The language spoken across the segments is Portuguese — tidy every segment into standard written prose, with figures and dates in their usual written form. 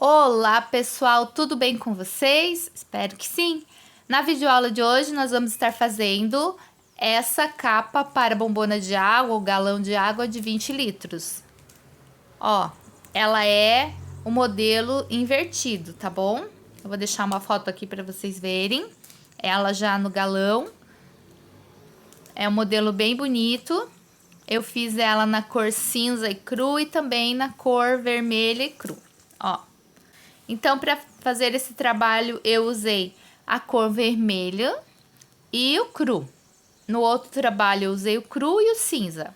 Olá pessoal, tudo bem com vocês? Espero que sim! Na videoaula de hoje nós vamos estar fazendo essa capa para bombona de água ou galão de água de 20 litros. Ó, ela é o modelo invertido, tá bom? Eu vou deixar uma foto aqui para vocês verem. Ela já no galão. É um modelo bem bonito. Eu fiz ela na cor cinza e cru e também na cor vermelha e cru, ó. Então, para fazer esse trabalho, eu usei a cor vermelha e o cru. No outro trabalho, eu usei o cru e o cinza.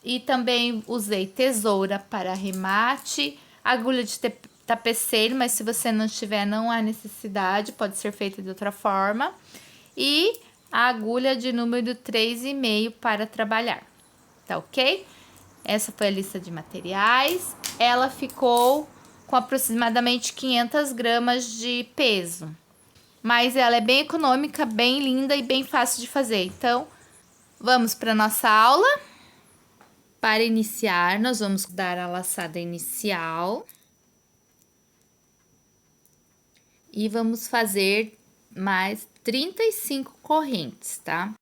E também usei tesoura para arremate, agulha de tapeceiro, mas se você não tiver, não há necessidade, pode ser feita de outra forma. E a agulha de número 3,5 para trabalhar, tá ok? Essa foi a lista de materiais. Ela ficou com aproximadamente 500 gramas de peso. Mas ela é bem econômica, bem linda e bem fácil de fazer. Então, vamos para nossa aula. Para iniciar, nós vamos dar a laçada inicial. E vamos fazer mais 35 correntes, tá?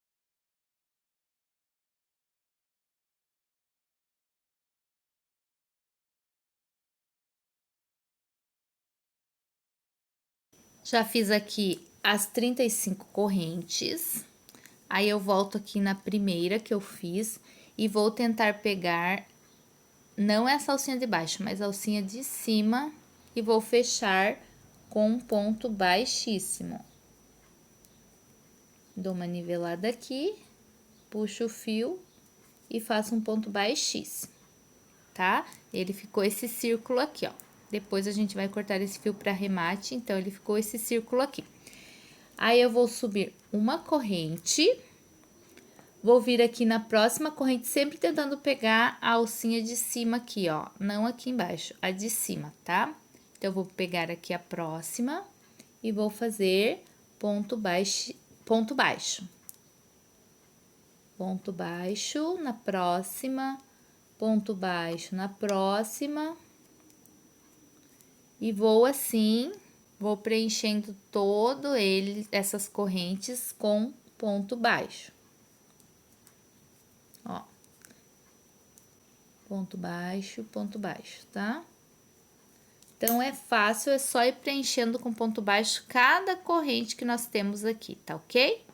Já fiz aqui as 35 correntes. Aí eu volto aqui na primeira que eu fiz e vou tentar pegar, não essa alcinha de baixo, mas a alcinha de cima e vou fechar com um ponto baixíssimo. Dou uma nivelada aqui, puxo o fio e faço um ponto baixíssimo, tá? Ele ficou esse círculo aqui, ó. Depois a gente vai cortar esse fio para arremate, então ele ficou esse círculo aqui. Aí eu vou subir uma corrente, vou vir aqui na próxima corrente, sempre tentando pegar a alcinha de cima aqui, ó, não aqui embaixo, a de cima, tá? Então, eu vou pegar aqui a próxima e vou fazer ponto baixo, ponto baixo. Ponto baixo na próxima, ponto baixo na próxima. E vou assim, vou preenchendo todo ele, essas correntes com ponto baixo. Ó. Ponto baixo, tá? Então, é fácil, é só ir preenchendo com ponto baixo cada corrente que nós temos aqui, tá ok?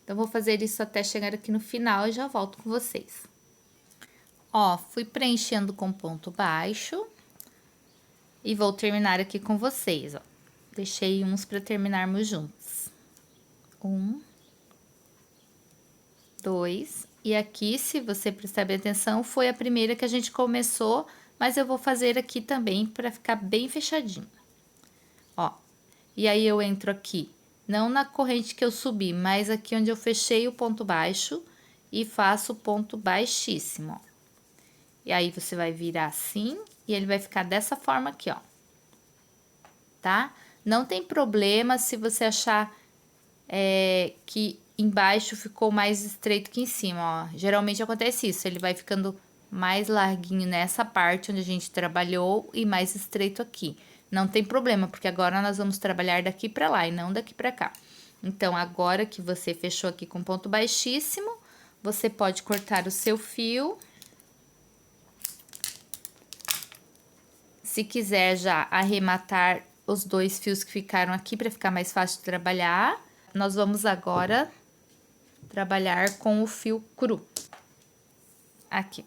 Então, vou fazer isso até chegar aqui no final e já volto com vocês. Ó, fui preenchendo com ponto baixo. E vou terminar aqui com vocês, ó. Deixei uns para terminarmos juntos. 1, 2, e aqui, se você prestar bem atenção, foi a primeira que a gente começou, mas eu vou fazer aqui também para ficar bem fechadinho. Ó, e aí eu entro aqui, não na corrente que eu subi, mas aqui onde eu fechei o ponto baixo e faço o ponto baixíssimo, ó. E aí, você vai virar assim e ele vai ficar dessa forma aqui, ó. Tá? Não tem problema se você achar que embaixo ficou mais estreito que em cima, ó. Geralmente acontece isso, ele vai ficando mais larguinho nessa parte onde a gente trabalhou e mais estreito aqui. Não tem problema, porque agora nós vamos trabalhar daqui pra lá e não daqui pra cá. Então, agora que você fechou aqui com ponto baixíssimo, você pode cortar o seu fio. Se quiser já arrematar os 2 fios que ficaram aqui para ficar mais fácil de trabalhar, nós vamos agora trabalhar com o fio cru. Aqui.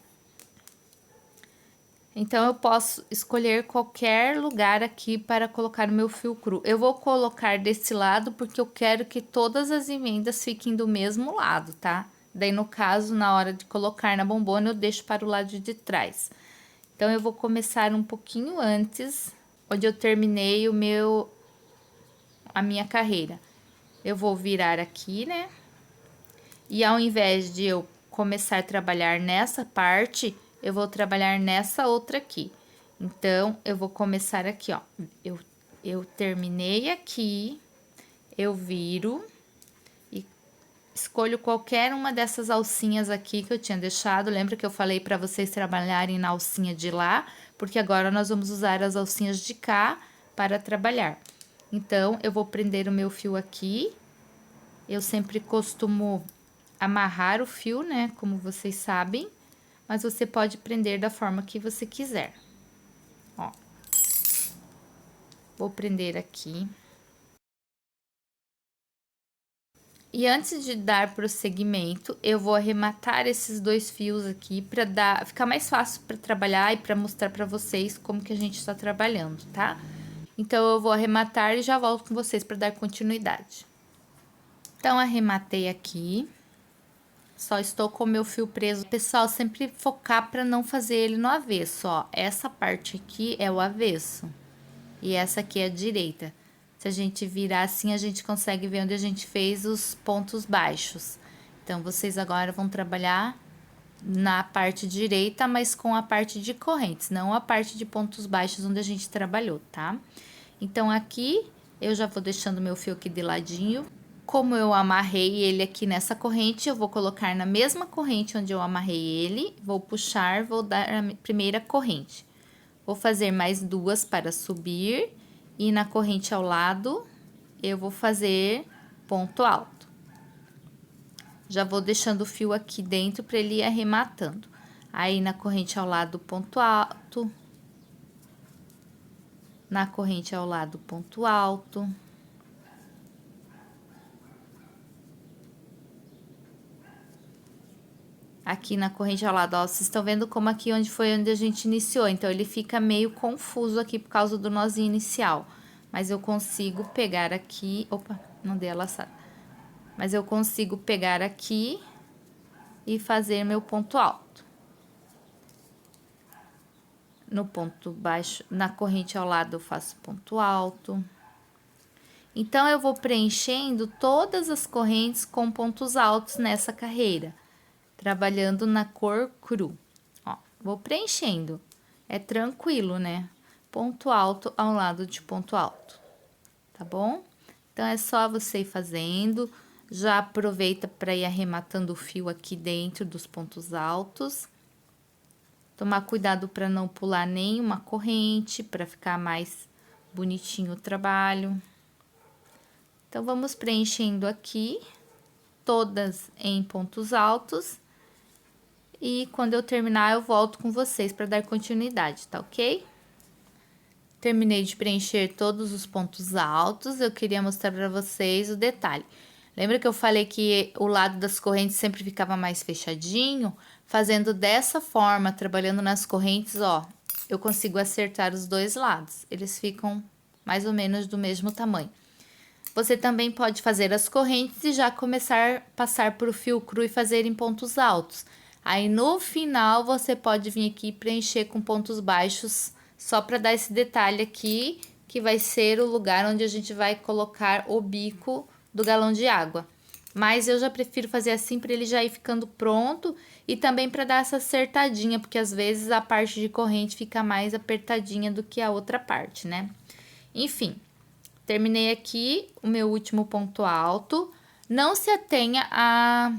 Então, eu posso escolher qualquer lugar aqui para colocar o meu fio cru. Eu vou colocar desse lado porque eu quero que todas as emendas fiquem do mesmo lado, tá? Daí, no caso, na hora de colocar na bombona, eu deixo para o lado de trás. Então, eu vou começar um pouquinho antes, onde eu terminei a minha carreira. Eu vou virar aqui, né? E ao invés de eu começar a trabalhar nessa parte, eu vou trabalhar nessa outra aqui. Então, eu vou começar aqui, ó. Eu terminei aqui, eu viro e escolho qualquer uma dessas alcinhas aqui que eu tinha deixado. Lembra que eu falei para vocês trabalharem na alcinha de lá? porque agora nós vamos usar as alcinhas de cá para trabalhar. Então, eu vou prender o meu fio aqui. Eu sempre costumo amarrar o fio, né, como vocês sabem, mas você pode prender da forma que você quiser. Ó, vou prender aqui. E antes de dar prosseguimento, eu vou arrematar esses dois fios aqui para ficar mais fácil para trabalhar e para mostrar para vocês como que a gente está trabalhando, tá? Então, eu vou arrematar e já volto com vocês para dar continuidade. Então, arrematei aqui. Só estou com o meu fio preso. Pessoal, sempre focar para não fazer ele no avesso, ó. Essa parte aqui é o avesso e essa aqui é a direita. Se a gente virar assim, a gente consegue ver onde a gente fez os pontos baixos. Então, vocês agora vão trabalhar na parte direita, mas com a parte de correntes, não a parte de pontos baixos onde a gente trabalhou, tá? Então, aqui, eu já vou deixando meu fio aqui de ladinho. Como eu amarrei ele aqui nessa corrente, eu vou colocar na mesma corrente onde eu amarrei ele, vou puxar, vou dar a primeira corrente. Vou fazer mais duas para subir e na corrente ao lado eu vou fazer ponto alto. Já vou deixando o fio aqui dentro para ele ir arrematando. Aí na corrente ao lado ponto alto, na corrente ao lado ponto alto. Aqui na corrente ao lado, ó, vocês estão vendo como aqui onde foi onde a gente iniciou, então ele fica meio confuso aqui por causa do nozinho inicial. Mas eu consigo pegar aqui, opa, não dei a laçada. Mas eu consigo pegar aqui e fazer meu ponto alto. No ponto baixo, na corrente ao lado eu faço ponto alto. Então, eu vou preenchendo todas as correntes com pontos altos nessa carreira. Trabalhando na cor cru. Ó, vou preenchendo. É tranquilo, né? Ponto alto ao lado de ponto alto. Tá bom? Então, é só você ir fazendo. Já aproveita para ir arrematando o fio aqui dentro dos pontos altos. Tomar cuidado para não pular nenhuma corrente, para ficar mais bonitinho o trabalho. Então, vamos preenchendo aqui, todas em pontos altos. E quando eu terminar, eu volto com vocês para dar continuidade, tá ok? Terminei de preencher todos os pontos altos, eu queria mostrar para vocês o detalhe. Lembra que eu falei que o lado das correntes sempre ficava mais fechadinho? Fazendo dessa forma, trabalhando nas correntes, ó, eu consigo acertar os dois lados. Eles ficam mais ou menos do mesmo tamanho. Você também pode fazer as correntes e já começar a passar por fio cru e fazer em pontos altos. Aí, no final, você pode vir aqui preencher com pontos baixos, só para dar esse detalhe aqui, que vai ser o lugar onde a gente vai colocar o bico do galão de água. Mas eu já prefiro fazer assim para ele já ir ficando pronto e também para dar essa acertadinha, porque às vezes a parte de corrente fica mais apertadinha do que a outra parte, né? Enfim, terminei aqui o meu último ponto alto. Não se atenha a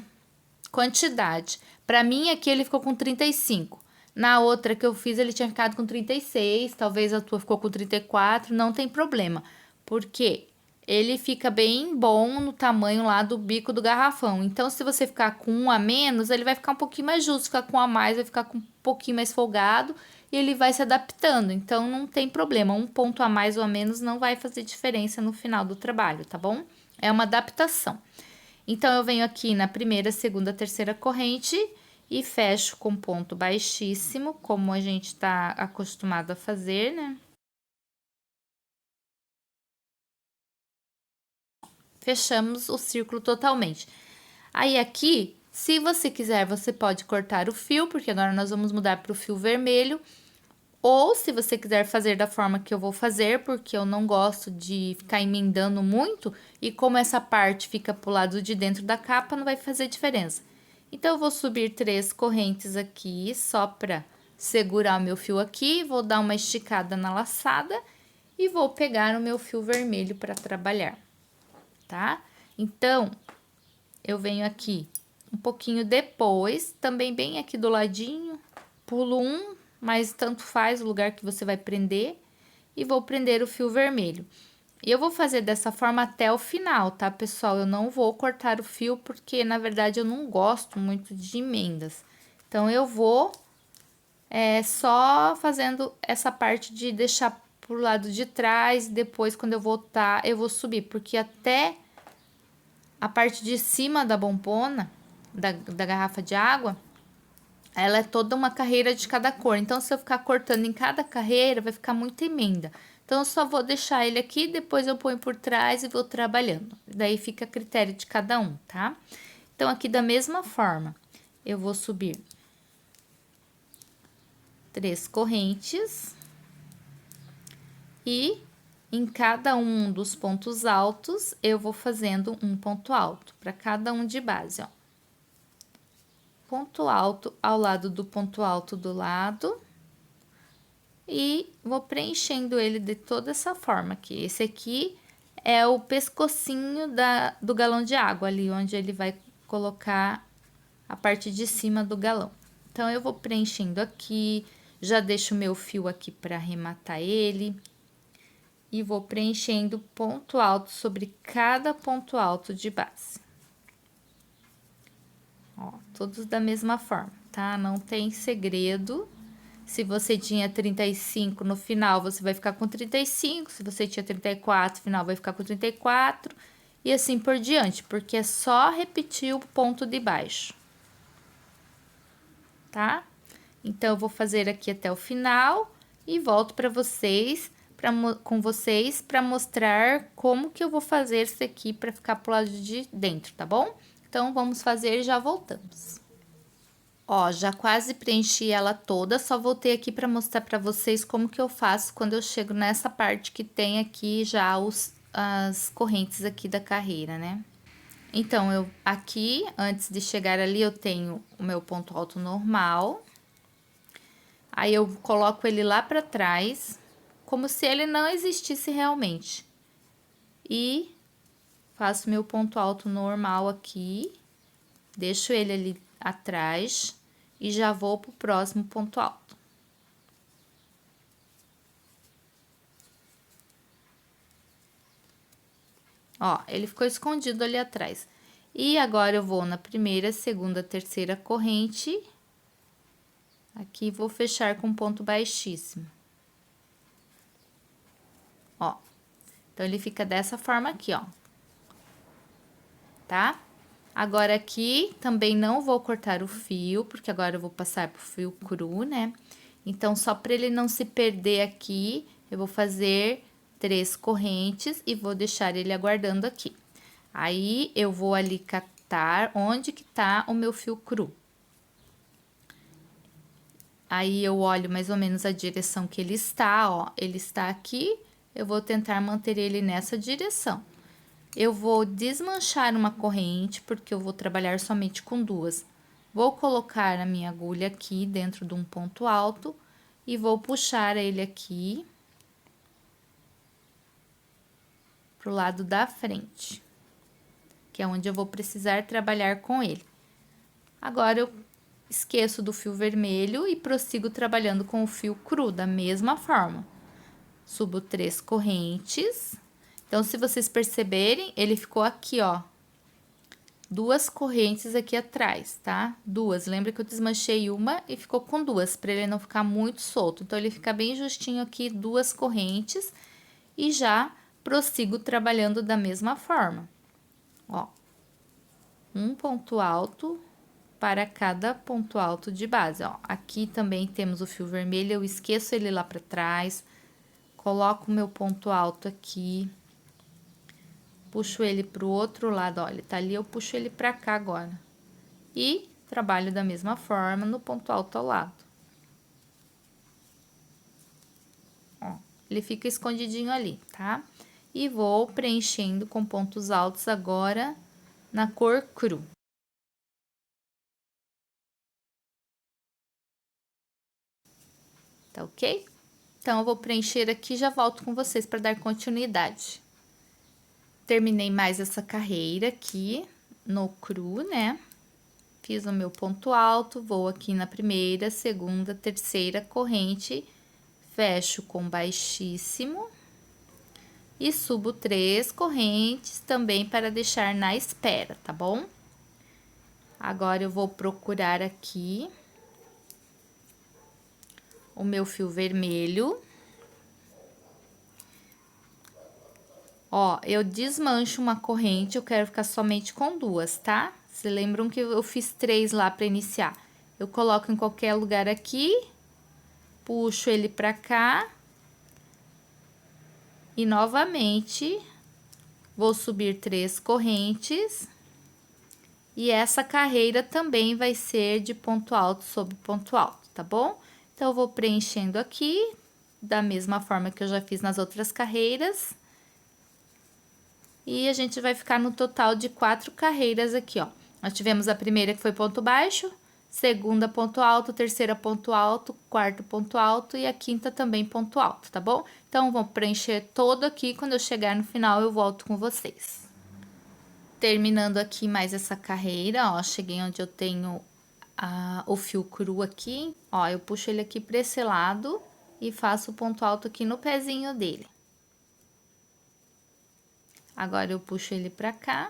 quantidade. Para mim, aqui ele ficou com 35. Na outra que eu fiz, ele tinha ficado com 36. Talvez a tua ficou com 34. Não tem problema. Porque ele fica bem bom no tamanho lá do bico do garrafão. Então, se você ficar com um a menos, ele vai ficar um pouquinho mais justo. Ficar com um a mais, vai ficar com um pouquinho mais folgado. E ele vai se adaptando. Então, não tem problema. Um ponto a mais ou a menos não vai fazer diferença no final do trabalho, tá bom? É uma adaptação. Então, eu venho aqui na primeira, segunda, terceira corrente e fecho com ponto baixíssimo, como a gente tá acostumado a fazer, né? Fechamos o círculo totalmente. Aí, aqui, se você quiser, você pode cortar o fio, porque agora nós vamos mudar para o fio vermelho. Ou, se você quiser fazer da forma que eu vou fazer, porque eu não gosto de ficar emendando muito, e como essa parte fica pro lado de dentro da capa, não vai fazer diferença. Então, eu vou subir 3 correntes aqui, só pra segurar o meu fio aqui, vou dar uma esticada na laçada e vou pegar o meu fio vermelho para trabalhar, tá? Então, eu venho aqui um pouquinho depois, também bem aqui do ladinho, pulo um, mas tanto faz o lugar que você vai prender. E vou prender o fio vermelho. E eu vou fazer dessa forma até o final, tá, pessoal? Eu não vou cortar o fio, porque, na verdade, eu não gosto muito de emendas. Então, eu vou só fazendo essa parte de deixar pro lado de trás. Depois, quando eu voltar, eu vou subir, porque até a parte de cima da bombona, da garrafa de água, ela é toda uma carreira de cada cor. Então, se eu ficar cortando em cada carreira, vai ficar muita emenda. Então, eu só vou deixar ele aqui, depois eu ponho por trás e vou trabalhando. Daí, fica a critério de cada um, tá? Então, aqui da mesma forma, eu vou subir 3 correntes. E em cada um dos pontos altos, eu vou fazendo um ponto alto para cada um de base, ó. Ponto alto ao lado do ponto alto do lado. E vou preenchendo ele de toda essa forma aqui. Esse aqui é o pescocinho do galão de água, ali onde ele vai colocar a parte de cima do galão. Então, eu vou preenchendo aqui, já deixo o meu fio aqui para arrematar ele. E vou preenchendo ponto alto sobre cada ponto alto de base. Ó, todos da mesma forma, tá? Não tem segredo. Se você tinha 35 no final, você vai ficar com 35. Se você tinha 34, no final vai ficar com 34. E assim por diante, porque é só repetir o ponto de baixo. Tá? Então, eu vou fazer aqui até o final e volto para vocês, com vocês, para mostrar como que eu vou fazer isso aqui para ficar pro lado de dentro, tá bom? Então, vamos fazer e já voltamos. Ó, já quase preenchi ela toda, só voltei aqui para mostrar para vocês como que eu faço quando eu chego nessa parte que tem aqui já as correntes aqui da carreira, né? Então, aqui, antes de chegar ali, eu tenho o meu ponto alto normal. Aí, eu coloco ele lá pra trás, como se ele não existisse realmente. E faço meu ponto alto normal aqui, deixo ele ali atrás e já vou pro próximo ponto alto. Ó, ele ficou escondido ali atrás. E agora, eu vou na primeira, segunda, terceira corrente. Aqui, vou fechar com ponto baixíssimo. Ó, então, ele fica dessa forma aqui, ó. Tá? Agora, aqui, também não vou cortar o fio, porque agora eu vou passar pro fio cru, né? Então, só para ele não se perder aqui, eu vou fazer 3 correntes e vou deixar ele aguardando aqui. Aí, eu vou ali catar onde que tá o meu fio cru. Aí, eu olho mais ou menos a direção que ele está, ó. Ele está aqui, eu vou tentar manter ele nessa direção. Eu vou desmanchar uma corrente, porque eu vou trabalhar somente com 2. Vou colocar a minha agulha aqui dentro de um ponto alto e vou puxar ele aqui pro lado da frente, que é onde eu vou precisar trabalhar com ele. Agora, eu esqueço do fio vermelho e prossigo trabalhando com o fio cru, da mesma forma. Subo 3 correntes. Então, se vocês perceberem, ele ficou aqui, ó. 2 correntes aqui atrás, tá? 2. Lembra que eu desmanchei uma e ficou com 2, para ele não ficar muito solto. Então, ele fica bem justinho aqui, 2 correntes. E já prossigo trabalhando da mesma forma. Ó. Um ponto alto para cada ponto alto de base, ó. Aqui também temos o fio vermelho, eu esqueço ele lá para trás. Coloco o meu ponto alto aqui. Puxo ele pro outro lado, ó, ele tá ali, eu puxo ele pra cá agora. E trabalho da mesma forma no ponto alto ao lado. Ó, ele fica escondidinho ali, tá? E vou preenchendo com pontos altos agora na cor cru. Tá ok? Então, eu vou preencher aqui e já volto com vocês para dar continuidade. Terminei mais essa carreira aqui no cru, né? Fiz o meu ponto alto, vou aqui na primeira, segunda, terceira corrente, fecho com baixíssimo e subo 3 correntes também para deixar na espera, tá bom? Agora eu vou procurar aqui o meu fio vermelho. Ó, eu desmancho uma corrente, eu quero ficar somente com 2, tá? Vocês lembram que eu fiz 3 lá para iniciar. Eu coloco em qualquer lugar aqui, puxo ele pra cá. E novamente, vou subir 3 correntes. E essa carreira também vai ser de ponto alto sobre ponto alto, tá bom? Então, eu vou preenchendo aqui, da mesma forma que eu já fiz nas outras carreiras. E a gente vai ficar no total de 4 carreiras aqui, ó. Nós tivemos a primeira que foi ponto baixo, segunda ponto alto, terceira ponto alto, quarto ponto alto e a quinta também ponto alto, tá bom? Então, vou preencher todo aqui, quando eu chegar no final eu volto com vocês. Terminando aqui mais essa carreira, ó, cheguei onde eu tenho o fio cru aqui, ó, eu puxo ele aqui pra esse lado e faço o ponto alto aqui no pezinho dele. Agora, eu puxo ele pra cá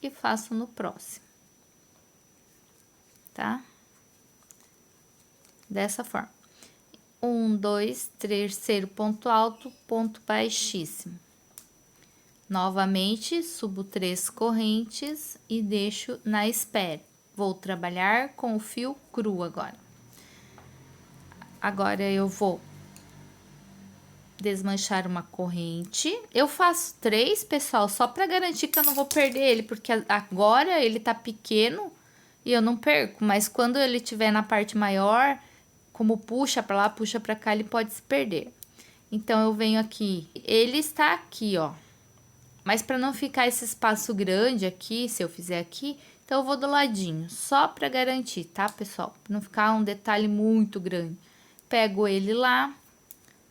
e faço no próximo, tá? Dessa forma. 1, 2, terceiro ponto alto, ponto baixíssimo. Novamente, subo 3 correntes e deixo na espera. Vou trabalhar com o fio cru agora. Agora, eu vou desmanchar uma corrente. Eu faço 3, pessoal, só para garantir que eu não vou perder ele, porque agora ele tá pequeno e eu não perco, mas quando ele tiver na parte maior, como puxa para lá, puxa para cá, ele pode se perder. Então, eu venho aqui, ele está aqui, ó. Mas para não ficar esse espaço grande aqui, se eu fizer aqui, então eu vou do ladinho, só para garantir, tá, pessoal? Pra não ficar um detalhe muito grande. Pego ele lá,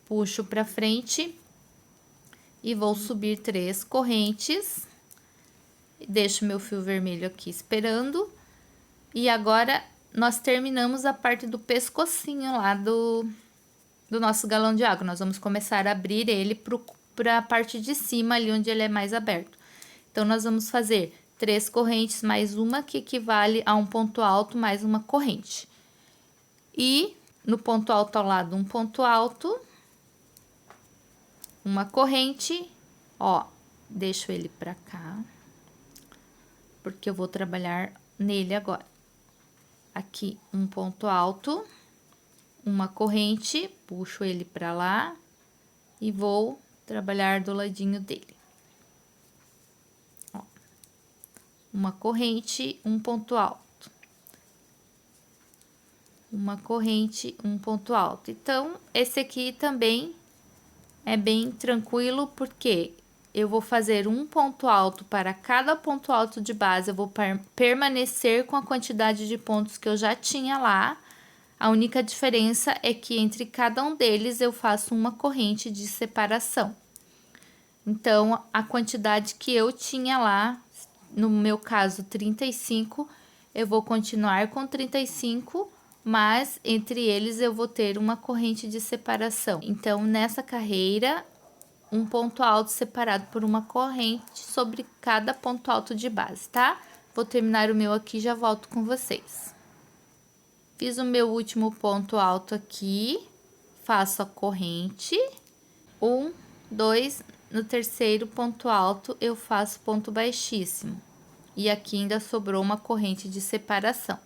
puxo pra frente e vou subir 3 correntes. Deixo meu fio vermelho aqui esperando. E agora, nós terminamos a parte do pescocinho lá do nosso galão de água. Nós vamos começar a abrir ele para a parte de cima, ali onde ele é mais aberto. Então, nós vamos fazer 3 correntes mais uma, que equivale a um ponto alto mais uma corrente. E no ponto alto ao lado, um ponto alto, uma corrente, ó, deixo ele pra cá, porque eu vou trabalhar nele agora. Aqui, um ponto alto, uma corrente, puxo ele pra lá e vou trabalhar do ladinho dele. Ó, uma corrente, um ponto alto. Uma corrente, um ponto alto. Então, esse aqui também é bem tranquilo, porque eu vou fazer um ponto alto para cada ponto alto de base, eu vou permanecer com a quantidade de pontos que eu já tinha lá. A única diferença é que entre cada um deles eu faço uma corrente de separação. Então, a quantidade que eu tinha lá, no meu caso 35, eu vou continuar com 35, mas entre eles eu vou ter uma corrente de separação. Então, nessa carreira, um ponto alto separado por uma corrente sobre cada ponto alto de base, tá? Vou terminar o meu aqui e já volto com vocês. Fiz o meu último ponto alto aqui, faço a corrente, 1, 2, no terceiro ponto alto eu faço ponto baixíssimo. E aqui ainda sobrou uma corrente de separação.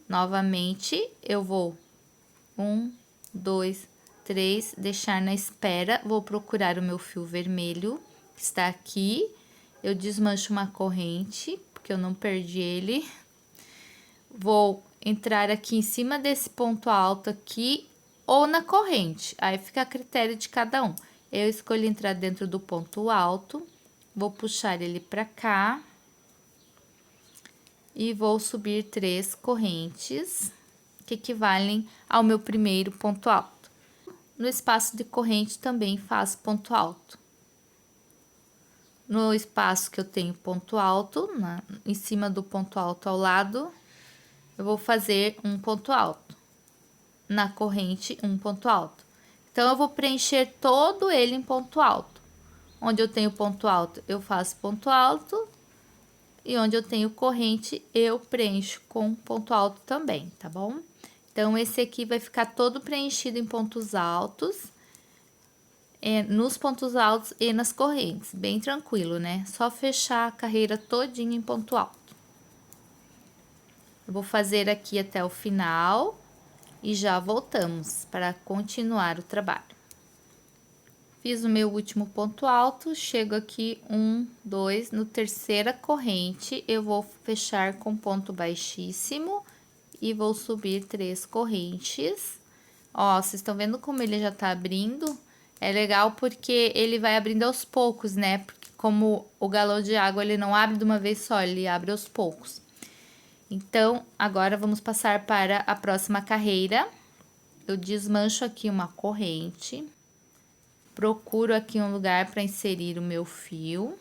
Novamente, eu vou 1, 2, 3, deixar na espera, vou procurar o meu fio vermelho, que está aqui, eu desmancho uma corrente, porque eu não perdi ele, vou entrar aqui em cima desse ponto alto aqui, ou na corrente, aí fica a critério de cada um. Eu escolhi entrar dentro do ponto alto, vou puxar ele pra cá, e vou subir 3 correntes, que equivalem ao meu primeiro ponto alto. No espaço de corrente também faço ponto alto. No espaço que eu tenho ponto alto, em cima do ponto alto ao lado, eu vou fazer um ponto alto. Na corrente, um ponto alto. Então, eu vou preencher todo ele em ponto alto. Onde eu tenho ponto alto, eu faço ponto alto. E onde eu tenho corrente, eu preencho com ponto alto também, tá bom? Então, esse aqui vai ficar todo preenchido em pontos altos. Nos pontos altos e nas correntes, bem tranquilo, né? Só fechar a carreira todinha em ponto alto. Eu vou fazer aqui até o final e já voltamos para continuar o trabalho. Fiz o meu último ponto alto, chego aqui 1, 2, no terceira corrente, eu vou fechar com ponto baixíssimo e vou subir 3 correntes. Ó, vocês estão vendo como ele já tá abrindo? É legal porque ele vai abrindo aos poucos, né? Porque como o galão de água, ele não abre de uma vez só, ele abre aos poucos. Então, agora vamos passar para a próxima carreira. Eu desmancho aqui uma corrente. Procuro aqui um lugar para inserir o meu fio.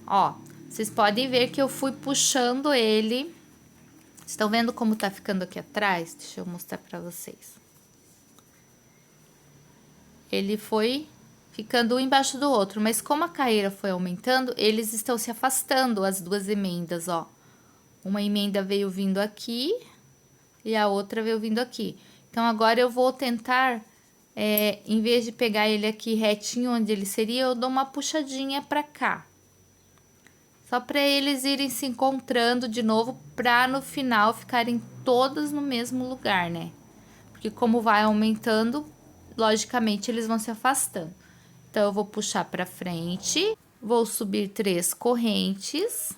Ó, vocês podem ver que eu fui puxando ele. Estão vendo como tá ficando aqui atrás? Deixa eu mostrar para vocês. Ele foi ficando um embaixo do outro, mas como a carreira foi aumentando, eles estão se afastando, as duas emendas, ó. Uma emenda veio vindo aqui e a outra veio vindo aqui. Então, agora eu vou tentar, em vez de pegar ele aqui retinho onde ele seria, eu dou uma puxadinha pra cá. Só para eles irem se encontrando de novo, pra no final ficarem todas no mesmo lugar, né? Porque como vai aumentando, logicamente eles vão se afastando. Então, eu vou puxar pra frente, vou subir 3 correntes.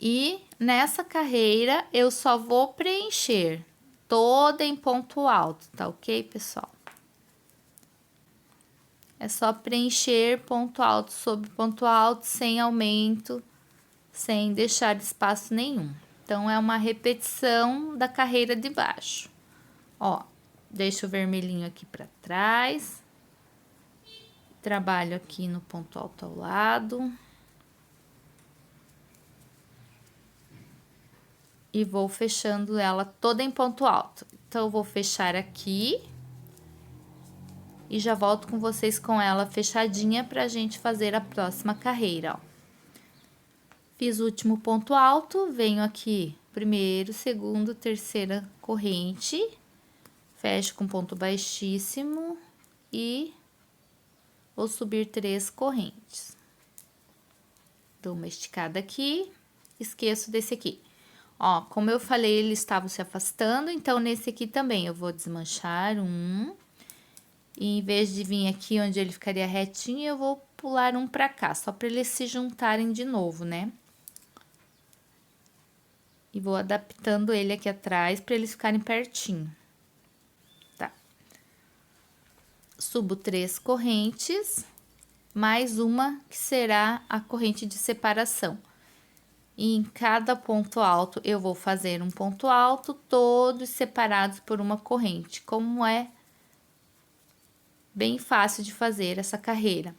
E nessa carreira, eu só vou preencher toda em ponto alto, tá ok, pessoal? É só preencher ponto alto sobre ponto alto, sem aumento, sem deixar espaço nenhum. Então, é uma repetição da carreira de baixo. Ó, deixo o vermelhinho aqui pra trás. Trabalho aqui no ponto alto ao lado. E vou fechando ela toda em ponto alto. Então, eu vou fechar aqui. E já volto com vocês com ela fechadinha pra gente fazer a próxima carreira, ó. Fiz o último ponto alto, venho aqui, primeiro, segundo, terceira corrente. Fecho com ponto baixíssimo e vou subir 3 correntes. Dou uma esticada aqui, esqueço desse aqui. Ó, como eu falei, eles estavam se afastando, então nesse aqui também eu vou desmanchar um. E em vez de vir aqui onde ele ficaria retinho, eu vou pular um pra cá, só pra eles se juntarem de novo, né? E vou adaptando ele aqui atrás pra eles ficarem pertinho. Tá. Subo 3 correntes, mais uma que será a corrente de separação. E em cada ponto alto, eu vou fazer um ponto alto, todos separados por uma corrente, como é bem fácil de fazer essa carreira.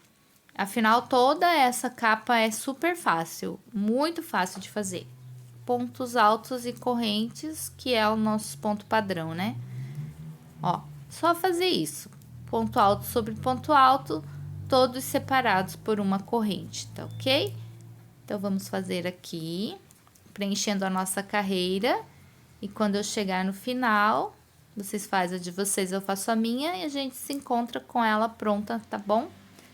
Afinal, toda essa capa é super fácil, muito fácil de fazer. Pontos altos e correntes, que é o nosso ponto padrão, né? Ó, só fazer isso. Ponto alto sobre ponto alto, todos separados por uma corrente, tá ok? Então, vamos fazer aqui, preenchendo a nossa carreira. E quando eu chegar no final, vocês fazem a de vocês, eu faço a minha e a gente se encontra com ela pronta, tá bom?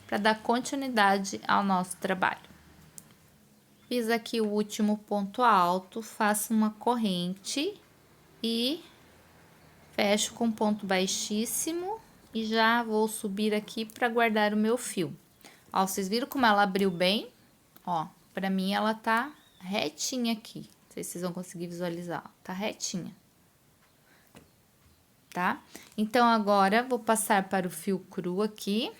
Para dar continuidade ao nosso trabalho. Fiz aqui o último ponto alto, faço uma corrente e fecho com ponto baixíssimo e já vou subir aqui para guardar o meu fio. Ó, vocês viram como ela abriu bem? Ó, pra mim ela tá retinha aqui. Não sei se vocês vão conseguir visualizar, ó, tá retinha. Tá? Então, agora, vou passar para o fio cru aqui.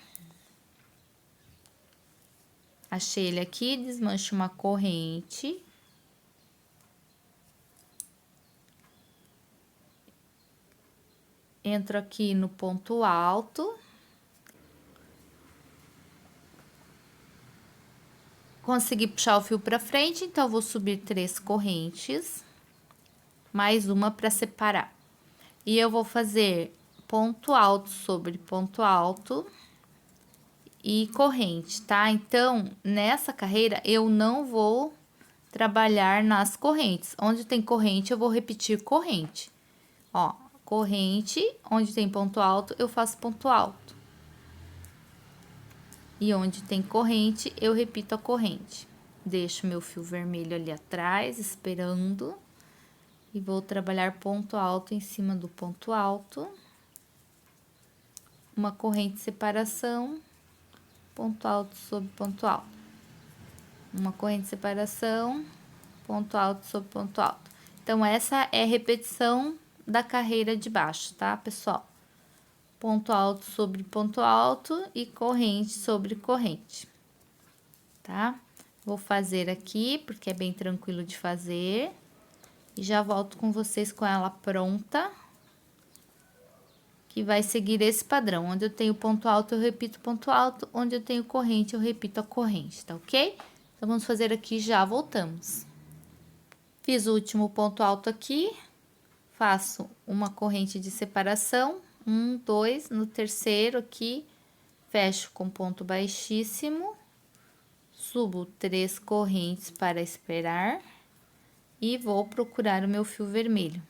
Achei ele aqui, desmancho uma corrente. Entro aqui no ponto alto. Consegui puxar o fio pra frente, então eu vou subir 3 correntes, mais uma para separar. E eu vou fazer ponto alto sobre ponto alto e corrente, tá? Então, nessa carreira, eu não vou trabalhar nas correntes. Onde tem corrente, eu vou repetir corrente. Ó, corrente, onde tem ponto alto, eu faço ponto alto. E onde tem corrente, eu repito a corrente. Deixo meu fio vermelho ali atrás, esperando. E vou trabalhar ponto alto em cima do ponto alto. Uma corrente de separação, ponto alto sobre ponto alto. Uma corrente de separação, ponto alto sobre ponto alto. Então, essa é a repetição da carreira de baixo, tá, pessoal? Ponto alto sobre ponto alto e corrente sobre corrente, tá? Vou fazer aqui, porque é bem tranquilo de fazer. E já volto com vocês com ela pronta. Que vai seguir esse padrão. Onde eu tenho ponto alto, eu repito ponto alto. Onde eu tenho corrente, eu repito a corrente, tá ok? Então, vamos fazer aqui e já voltamos. Fiz o último ponto alto aqui. Faço uma corrente de separação. 1, 2, no terceiro aqui, fecho com ponto baixíssimo. Subo 3 correntes para esperar. E vou procurar o meu fio vermelho.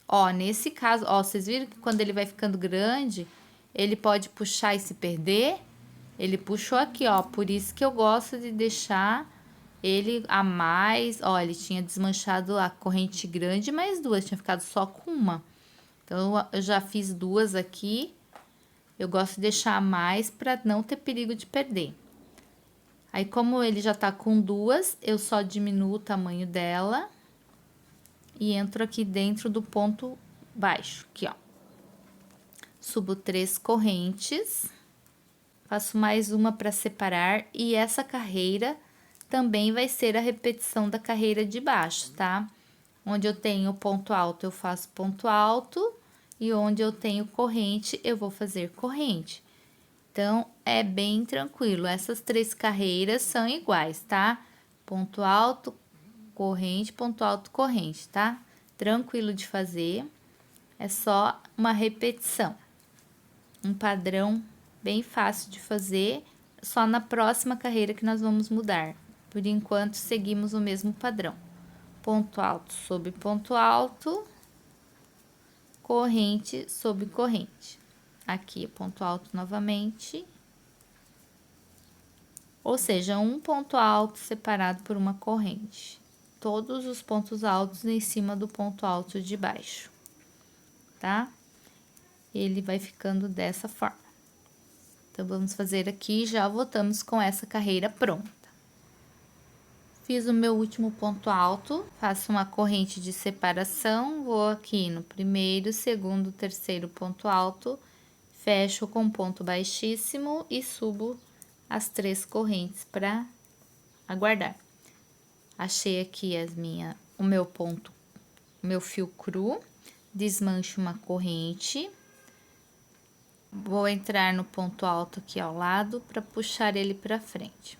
Ó, nesse caso, ó, vocês viram que quando ele vai ficando grande, ele pode puxar e se perder? Ele puxou aqui, ó, por isso que eu gosto de deixar ele a mais. Ó, ele tinha desmanchado a corrente grande, mais 2, tinha ficado só com uma. Então, eu já fiz 2 aqui. Eu gosto de deixar a mais para não ter perigo de perder. Aí, como ele já tá com 2, eu só diminuo o tamanho dela. E entro aqui dentro do ponto baixo, aqui, ó. Subo 3 correntes, faço mais uma para separar, e essa carreira também vai ser a repetição da carreira de baixo, tá? Onde eu tenho ponto alto, eu faço ponto alto, e onde eu tenho corrente, eu vou fazer corrente. Então, é bem tranquilo, essas 3 carreiras são iguais, tá? Ponto alto, corrente, ponto alto, corrente, tá? Tranquilo de fazer, é só uma repetição. Um padrão bem fácil de fazer, só na próxima carreira que nós vamos mudar. Por enquanto, seguimos o mesmo padrão. Ponto alto sobre ponto alto, corrente sobre corrente. Aqui, ponto alto novamente. Ou seja, um ponto alto separado por uma corrente. Todos os pontos altos em cima do ponto alto de baixo, tá? Ele vai ficando dessa forma. Então, vamos fazer aqui e já voltamos com essa carreira pronta. Fiz o meu último ponto alto, faço uma corrente de separação, vou aqui no primeiro, segundo, terceiro ponto alto, fecho com ponto baixíssimo e subo as 3 correntes para aguardar. Achei aqui o meu fio cru, desmancho uma corrente, vou entrar no ponto alto aqui ao lado para puxar ele para frente.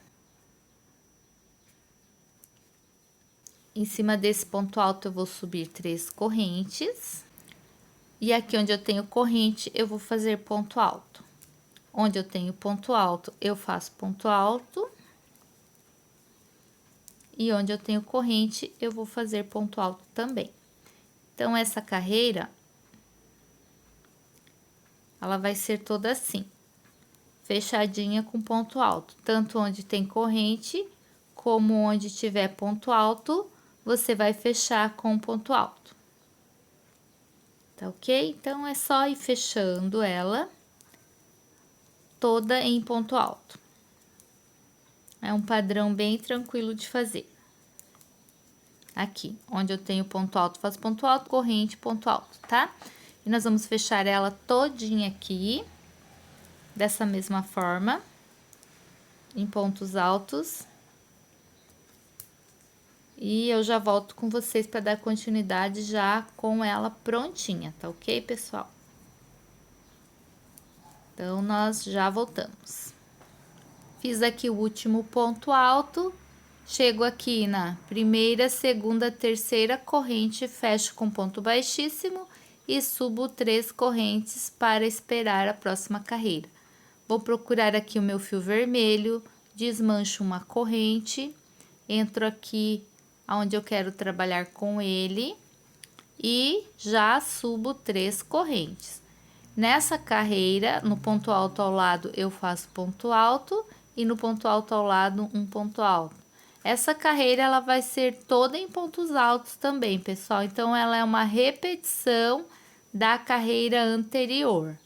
Em cima desse ponto alto eu vou subir 3 correntes, e aqui onde eu tenho corrente eu vou fazer ponto alto. Onde eu tenho ponto alto eu faço ponto alto. E onde eu tenho corrente, eu vou fazer ponto alto também. Então, essa carreira, ela vai ser toda assim, fechadinha com ponto alto. Tanto onde tem corrente, como onde tiver ponto alto, você vai fechar com ponto alto. Tá ok? Então, é só ir fechando ela toda em ponto alto. É um padrão bem tranquilo de fazer. Aqui, onde eu tenho ponto alto, faço ponto alto, corrente, ponto alto, tá? E nós vamos fechar ela todinha aqui, dessa mesma forma, em pontos altos. E eu já volto com vocês para dar continuidade já com ela prontinha, tá ok, pessoal? Então, nós já voltamos. Fiz aqui o último ponto alto, Chego aqui na primeira, segunda, terceira corrente, fecho com ponto baixíssimo e subo 3 correntes para esperar a próxima carreira. Vou procurar aqui o meu fio vermelho, desmancho uma corrente, entro aqui onde eu quero trabalhar com ele e já subo 3 correntes. Nessa carreira, no ponto alto ao lado, eu faço ponto alto e no ponto alto ao lado, um ponto alto. Essa carreira, ela vai ser toda em pontos altos também, pessoal. Então, ela é uma repetição da carreira anterior,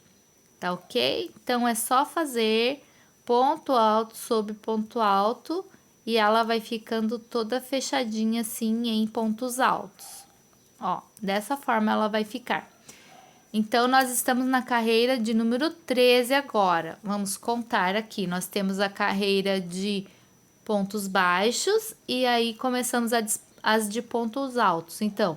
tá ok? Então, é só fazer ponto alto sobre ponto alto e ela vai ficando toda fechadinha assim em pontos altos. Ó, dessa forma ela vai ficar. Então, nós estamos na carreira de número 13 agora. Vamos contar aqui. Nós temos a carreira de pontos baixos e aí começamos as de pontos altos. Então,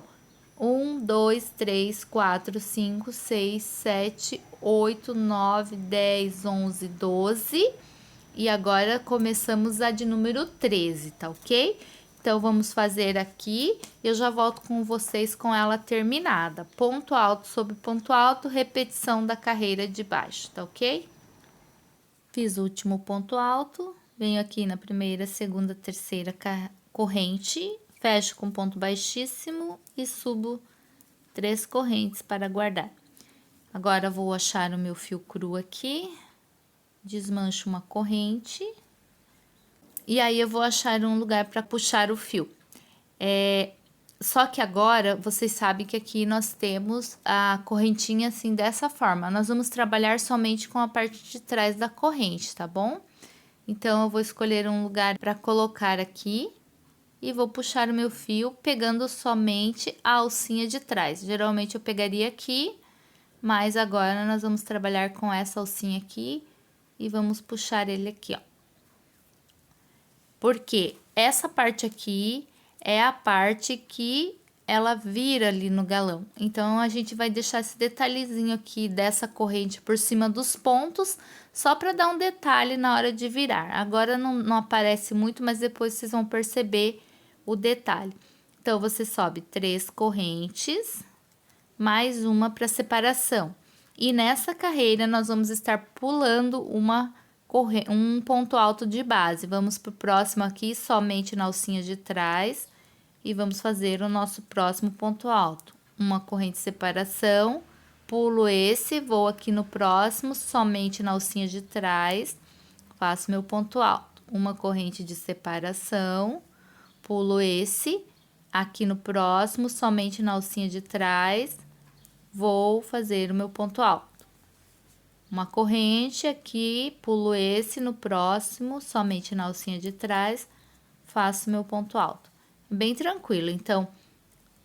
1, 2, 3, 4, 5, 6, 7, 8, 9, 10, 11, 12. E agora começamos a de número 13, tá ok? Então, vamos fazer aqui, eu já volto com vocês com ela terminada. Ponto alto sobre ponto alto, repetição da carreira de baixo, tá ok? Fiz o último ponto alto, venho aqui na primeira, segunda, terceira corrente, fecho com ponto baixíssimo e subo 3 correntes para guardar. Agora, vou achar o meu fio cru aqui, desmancho uma corrente. E aí, eu vou achar um lugar para puxar o fio. Só que agora, vocês sabem que aqui nós temos a correntinha assim, dessa forma. Nós vamos trabalhar somente com a parte de trás da corrente, tá bom? Então, eu vou escolher um lugar para colocar aqui. E vou puxar o meu fio, pegando somente a alcinha de trás. Geralmente, eu pegaria aqui, mas agora nós vamos trabalhar com essa alcinha aqui. E vamos puxar ele aqui, ó. Porque essa parte aqui é a parte que ela vira ali no galão. Então, a gente vai deixar esse detalhezinho aqui dessa corrente por cima dos pontos, só para dar um detalhe na hora de virar. Agora, não aparece muito, mas depois vocês vão perceber o detalhe. Então, você sobe 3 correntes, mais uma para separação. E nessa carreira, nós vamos estar pulando um ponto alto de base. Vamos pro próximo aqui, somente na alcinha de trás. E vamos fazer o nosso próximo ponto alto. Uma corrente de separação, pulo esse, vou aqui no próximo, somente na alcinha de trás, faço meu ponto alto. Uma corrente de separação, pulo esse, aqui no próximo, somente na alcinha de trás, vou fazer o meu ponto alto. Uma corrente aqui, pulo esse, no próximo, somente na alcinha de trás, faço meu ponto alto. Bem tranquilo, então,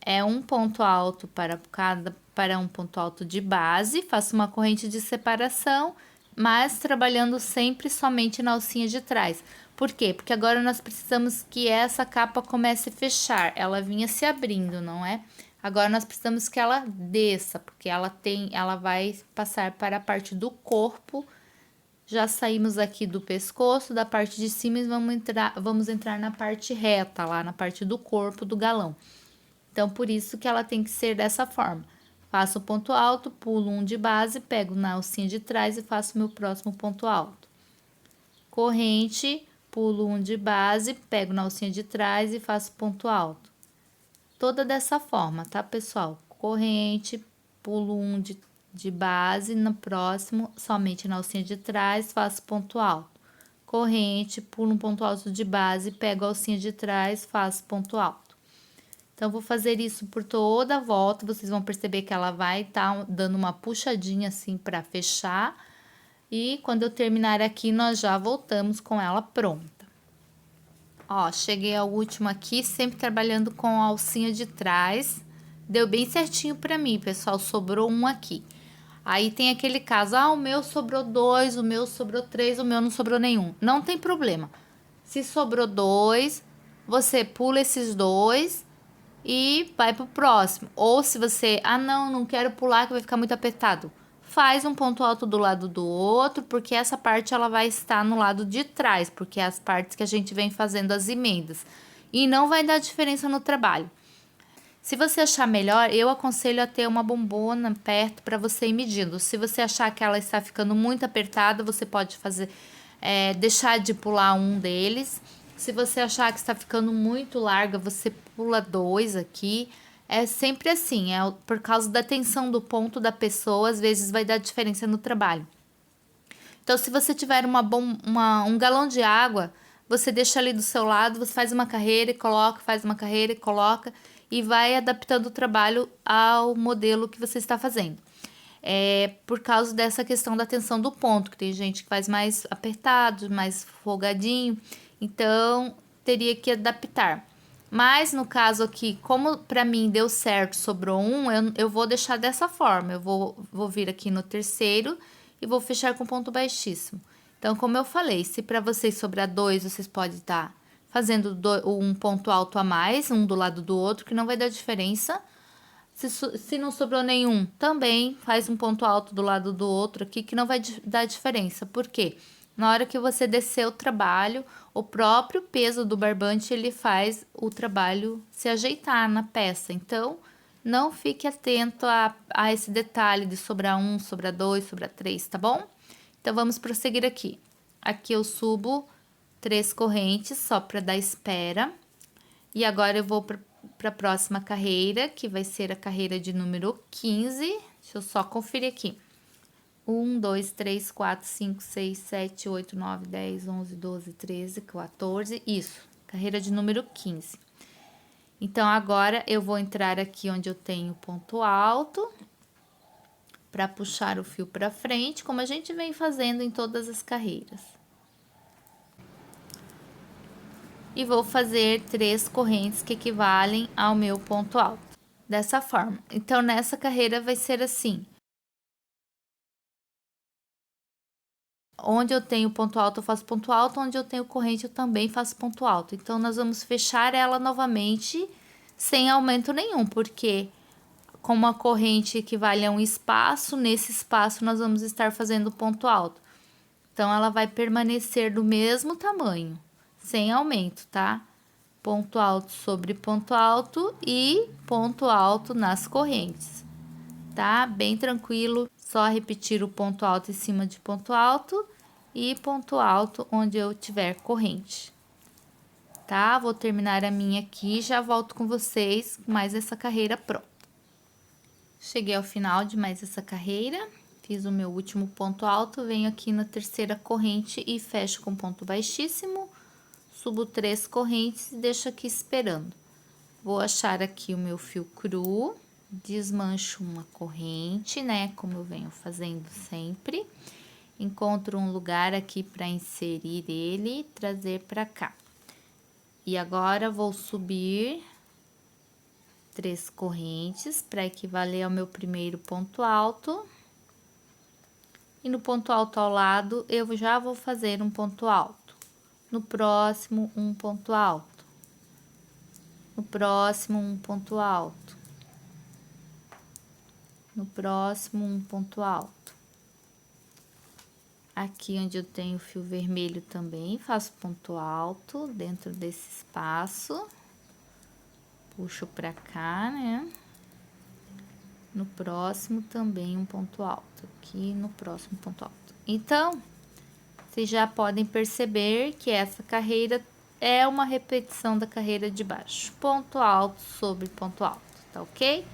é um ponto alto para um ponto alto de base, faço uma corrente de separação, mas trabalhando sempre somente na alcinha de trás. Por quê? Porque agora nós precisamos que essa capa comece a fechar, ela vinha se abrindo, não é? Agora, nós precisamos que ela desça, porque ela vai passar para a parte do corpo. Já saímos aqui do pescoço, da parte de cima e vamos entrar na parte reta, lá na parte do corpo do galão. Então, por isso que ela tem que ser dessa forma. Faço o ponto alto, pulo um de base, pego na alcinha de trás e faço meu próximo ponto alto. Corrente, pulo um de base, pego na alcinha de trás e faço ponto alto. Toda dessa forma, tá, pessoal? Corrente, pulo um de base, no próximo, somente na alcinha de trás, faço ponto alto. Corrente, pulo um ponto alto de base, pego a alcinha de trás, faço ponto alto. Então, vou fazer isso por toda a volta, vocês vão perceber que ela vai estar dando uma puxadinha assim para fechar. E quando eu terminar aqui, nós já voltamos com ela pronta. Ó, cheguei ao último aqui, sempre trabalhando com a alcinha de trás. Deu bem certinho pra mim, pessoal, sobrou um aqui. Aí tem aquele caso, o meu sobrou 2, o meu sobrou 3, o meu não sobrou nenhum. Não tem problema. Se sobrou 2, você pula esses 2 e vai pro próximo. Ou se você, não quero pular que vai ficar muito apertado. faz um ponto alto do lado do outro, porque essa parte ela vai estar no lado de trás, porque é as partes que a gente vem fazendo as emendas. E não vai dar diferença no trabalho. Se você achar melhor, eu aconselho a ter uma bombona perto para você ir medindo. Se você achar que ela está ficando muito apertada, você pode fazer, deixar de pular um deles. Se você achar que está ficando muito larga, você pula 2 aqui. É sempre assim, por causa da tensão do ponto da pessoa, às vezes vai dar diferença no trabalho. Então, se você tiver um galão de água, você deixa ali do seu lado, você faz uma carreira e coloca, faz uma carreira e coloca, e vai adaptando o trabalho ao modelo que você está fazendo. Por causa dessa questão da tensão do ponto, que tem gente que faz mais apertado, mais folgadinho, então teria que adaptar. Mas no caso aqui, como para mim deu certo, sobrou um, eu vou deixar dessa forma. Eu vou vir aqui no terceiro e vou fechar com ponto baixíssimo. Então, como eu falei, se para vocês sobrar 2, vocês podem estar fazendo um ponto alto a mais, um do lado do outro, que não vai dar diferença. Se não sobrou nenhum, também faz um ponto alto do lado do outro aqui, que não vai dar diferença. Por quê? Na hora que você descer o trabalho, o próprio peso do barbante, ele faz o trabalho se ajeitar na peça. Então, não fique atento a esse detalhe de sobrar um, sobrar 2, sobrar 3, tá bom? Então, vamos prosseguir aqui. Aqui eu subo 3 correntes, só para dar espera. E agora eu vou para a próxima carreira, que vai ser a carreira de número 15. Deixa eu só conferir aqui. 1, 2, 3, 4, 5, 6, 7, 8, 9, 10, 11, 12, 13, 14. Isso, carreira de número 15. Então, agora eu vou entrar aqui onde eu tenho ponto alto, para puxar o fio para frente, como a gente vem fazendo em todas as carreiras. E vou fazer 3 correntes que equivalem ao meu ponto alto, dessa forma. Então, nessa carreira vai ser assim. Onde eu tenho ponto alto, eu faço ponto alto. Onde eu tenho corrente, eu também faço ponto alto. Então, nós vamos fechar ela novamente sem aumento nenhum, porque como a corrente equivale a um espaço, nesse espaço nós vamos estar fazendo ponto alto. Então, ela vai permanecer do mesmo tamanho, sem aumento, tá? Ponto alto sobre ponto alto e ponto alto nas correntes, tá? Bem tranquilo, só repetir o ponto alto em cima de ponto alto e ponto alto onde eu tiver corrente, tá? Vou terminar a minha aqui e já volto com vocês com mais essa carreira pronta. Cheguei ao final de mais essa carreira, fiz o meu último ponto alto, venho aqui na terceira corrente e fecho com ponto baixíssimo, subo 3 correntes e deixo aqui esperando. Vou achar aqui o meu fio cru, desmancho uma corrente, né, como eu venho fazendo sempre. Encontro um lugar aqui para inserir ele e trazer para cá. E agora, vou subir 3 correntes para equivaler ao meu primeiro ponto alto. E no ponto alto ao lado, eu já vou fazer um ponto alto. No próximo, um ponto alto. No próximo, um ponto alto. No próximo, um ponto alto. Aqui onde eu tenho o fio vermelho também, faço ponto alto dentro desse espaço. Puxo pra cá, né? No próximo também um ponto alto. Aqui no próximo ponto alto. Então, vocês já podem perceber que essa carreira é uma repetição da carreira de baixo. Ponto alto sobre ponto alto, tá ok?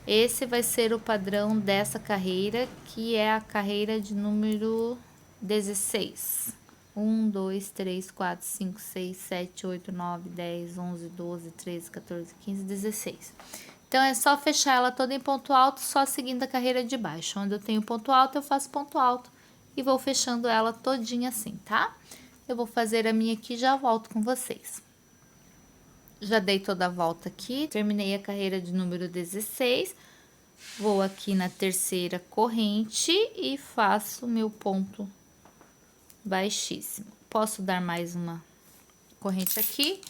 Esse vai ser o padrão dessa carreira, que é a carreira de número 16. 1, 2, 3, 4, 5, 6, 7, 8, 9, 10, 11, 12, 13, 14, 15, 16. Então, é só fechar ela toda em ponto alto, só seguindo a carreira de baixo. Onde eu tenho ponto alto, eu faço ponto alto e vou fechando ela todinha assim, tá? Eu vou fazer a minha aqui e já volto com vocês. Já dei toda a volta aqui, terminei a carreira de número 16. Vou aqui na terceira corrente e faço meu ponto baixíssimo. Posso dar mais uma corrente aqui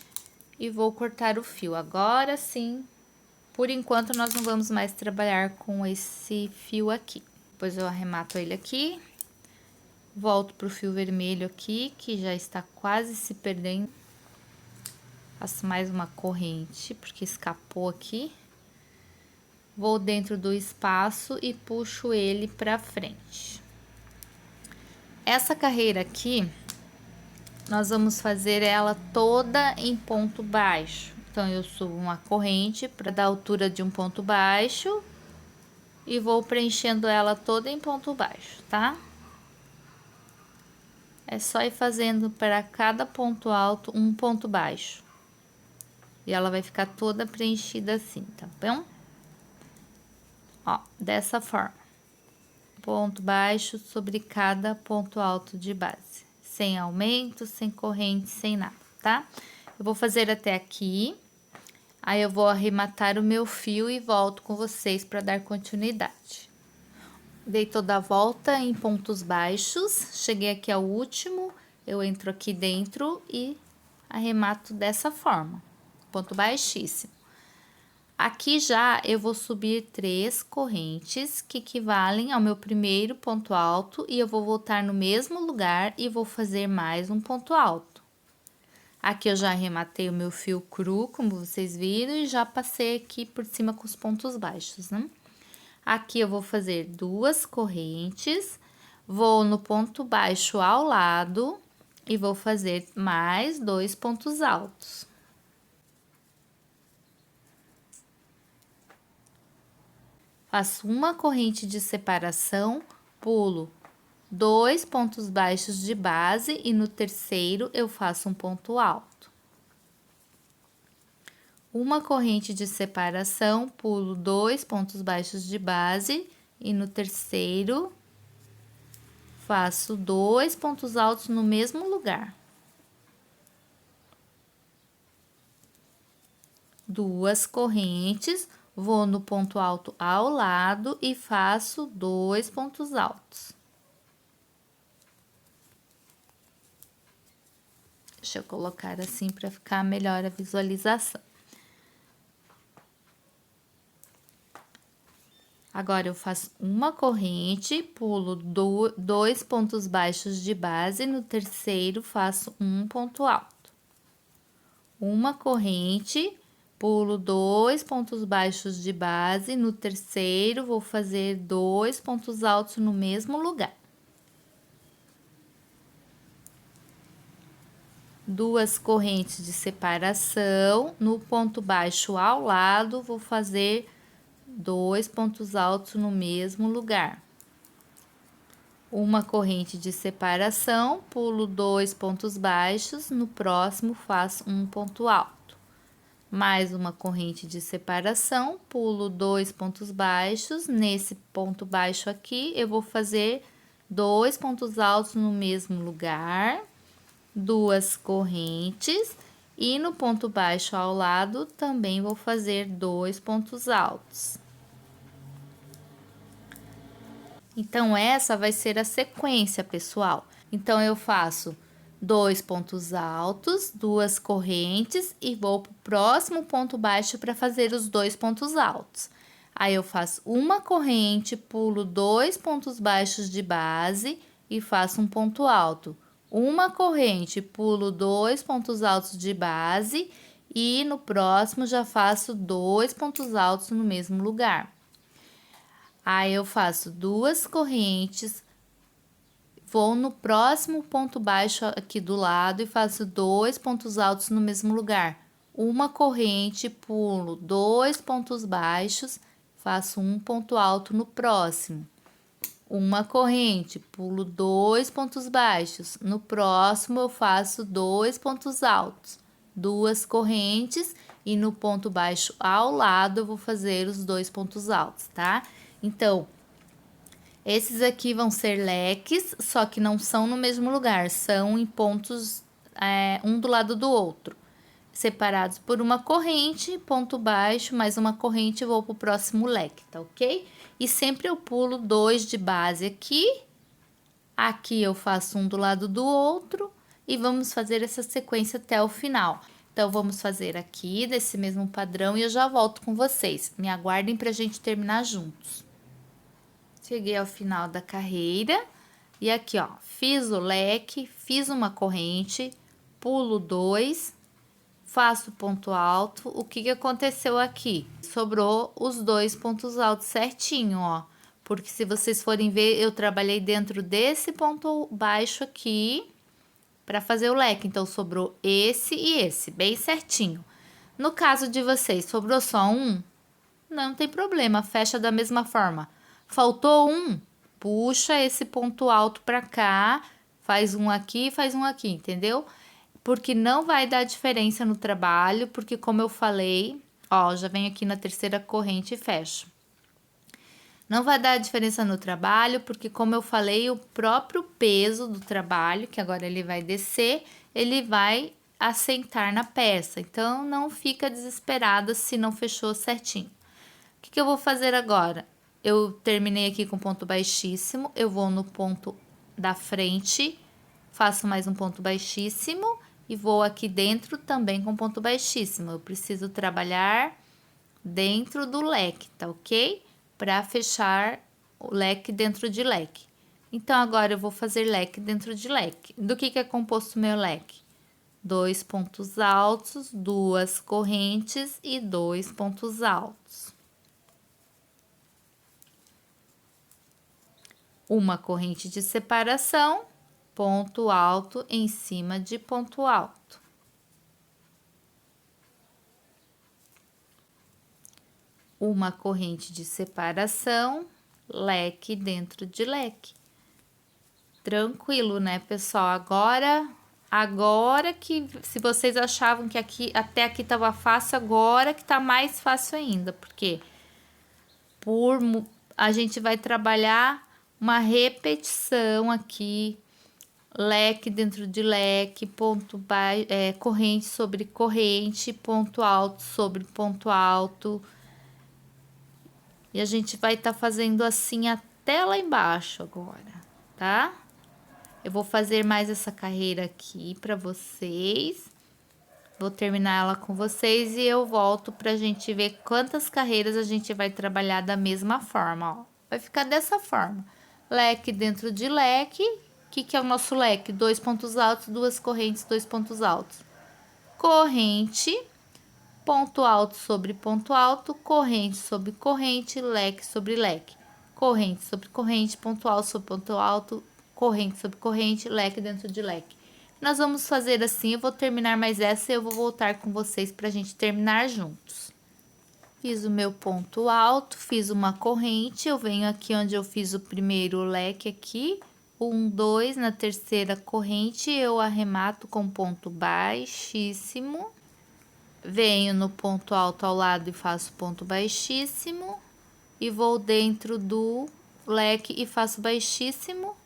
e vou cortar o fio. Agora sim, Por enquanto, nós não vamos mais trabalhar com esse fio aqui. Depois eu arremato ele aqui. Volto pro fio vermelho aqui, que já está quase se perdendo. Faço mais uma corrente, porque escapou aqui. Vou dentro do espaço e puxo ele pra frente. Essa carreira aqui, nós vamos fazer ela toda em ponto baixo. Então, eu subo uma corrente para dar altura de um ponto baixo e vou preenchendo ela toda em ponto baixo, tá? É só ir fazendo para cada ponto alto um ponto baixo. E ela vai ficar toda preenchida assim, tá bom? Ó, dessa forma. Ponto baixo sobre cada ponto alto de base. Sem aumento, sem corrente, sem nada, tá? Eu vou fazer até aqui. Aí, eu vou arrematar o meu fio e volto com vocês para dar continuidade. Dei toda a volta em pontos baixos. Cheguei aqui ao último. Eu entro aqui dentro e arremato dessa forma. Ponto baixíssimo. Aqui já eu vou subir 3 correntes que equivalem ao meu primeiro ponto alto e eu vou voltar no mesmo lugar e vou fazer mais um ponto alto. Aqui eu já arrematei o meu fio cru, como vocês viram, e já passei aqui por cima com os pontos baixos, né? Aqui eu vou fazer 2 correntes, vou no ponto baixo ao lado e vou fazer mais 2 pontos altos. Faço uma corrente de separação, pulo 2 pontos baixos de base e no terceiro eu faço um ponto alto. Uma corrente de separação, pulo 2 pontos baixos de base e no terceiro faço 2 pontos altos no mesmo lugar. 2 correntes, vou no ponto alto ao lado e faço 2 pontos altos. Deixa eu colocar assim para ficar melhor a visualização. Agora, eu faço uma corrente, pulo 2 pontos baixos de base, no terceiro faço um ponto alto. Uma corrente, pulo 2 pontos baixos de base, no terceiro vou fazer 2 pontos altos no mesmo lugar. 2 correntes de separação, no ponto baixo ao lado, vou fazer 2 pontos altos no mesmo lugar. Uma corrente de separação, pulo 2 pontos baixos, no próximo faço um ponto alto. Mais uma corrente de separação, pulo 2 pontos baixos, nesse ponto baixo aqui, eu vou fazer 2 pontos altos no mesmo lugar. 2 correntes e no ponto baixo ao lado também vou fazer 2 pontos altos. Então, essa vai ser a sequência, pessoal. Então, eu faço 2 pontos altos, 2 correntes e vou pro próximo ponto baixo para fazer os 2 pontos altos. Aí, eu faço uma corrente, pulo 2 pontos baixos de base e faço um ponto alto. Uma corrente, pulo 2 pontos altos de base e no próximo já faço 2 pontos altos no mesmo lugar. Aí, eu faço 2 correntes, vou no próximo ponto baixo aqui do lado e faço 2 pontos altos no mesmo lugar. Uma corrente, pulo 2 pontos baixos, faço um ponto alto no próximo. Uma corrente, pulo 2 pontos baixos, no próximo eu faço 2 pontos altos, 2 correntes e no ponto baixo ao lado eu vou fazer os 2 pontos altos, tá? Então, esses aqui vão ser leques, só que não são no mesmo lugar, são em pontos um do lado do outro, separados por uma corrente, ponto baixo, mais uma corrente, vou pro próximo leque, tá ok? E sempre eu pulo 2 de base aqui, aqui eu faço um do lado do outro e vamos fazer essa sequência até o final. Então, vamos fazer aqui desse mesmo padrão e eu já volto com vocês. Me aguardem pra gente terminar juntos. Cheguei ao final da carreira e aqui, ó, fiz o leque, fiz uma corrente, pulo 2, faço ponto alto. O que que aconteceu aqui? Sobrou os 2 pontos altos certinho, ó. Porque se vocês forem ver, eu trabalhei dentro desse ponto baixo aqui para fazer o leque. Então, sobrou esse e esse, bem certinho. No caso de vocês, sobrou só um? Não tem problema, fecha da mesma forma. Faltou um? Puxa esse ponto alto para cá, faz um aqui, entendeu? Porque não vai dar diferença no trabalho, porque como eu falei, ó, já venho aqui na terceira corrente e fecho. Não vai dar diferença no trabalho, porque como eu falei, o próprio peso do trabalho, que agora ele vai descer, ele vai assentar na peça. Então, não fica desesperada se não fechou certinho. O que que eu vou fazer agora? Eu terminei aqui com ponto baixíssimo, eu vou no ponto da frente, faço mais um ponto baixíssimo e vou aqui dentro também com ponto baixíssimo. Eu preciso trabalhar dentro do leque, tá ok? Para fechar o leque dentro de leque. Então, agora eu vou fazer leque dentro de leque. Do que é composto o meu leque? 2 pontos altos, 2 correntes e 2 pontos altos. Uma corrente de separação, ponto alto em cima de ponto alto. Uma corrente de separação, leque dentro de leque. Tranquilo, né, pessoal? Agora que, se vocês achavam que aqui, até aqui tava fácil, agora que tá mais fácil ainda, porque a gente vai trabalhar uma repetição aqui, leque dentro de leque, ponto baixo, corrente sobre corrente, ponto alto sobre ponto alto. E a gente vai estar fazendo assim até lá embaixo agora, tá? Eu vou fazer mais essa carreira aqui pra vocês. Vou terminar ela com vocês e eu volto pra gente ver quantas carreiras a gente vai trabalhar da mesma forma, ó. Vai ficar dessa forma. Leque dentro de leque. O que é o nosso leque? 2 pontos altos, 2 correntes, 2 pontos altos. Corrente, ponto alto sobre ponto alto, corrente sobre corrente, leque sobre leque. Corrente sobre corrente, ponto alto sobre ponto alto, corrente sobre corrente, leque dentro de leque. Nós vamos fazer assim, eu vou terminar mais essa e eu vou voltar com vocês pra gente terminar juntos. Fiz o meu ponto alto, fiz uma corrente, eu venho aqui onde eu fiz o primeiro leque aqui, 1, 2, na terceira corrente eu arremato com ponto baixíssimo. Venho no ponto alto ao lado e faço ponto baixíssimo. E vou dentro do leque e faço baixíssimo.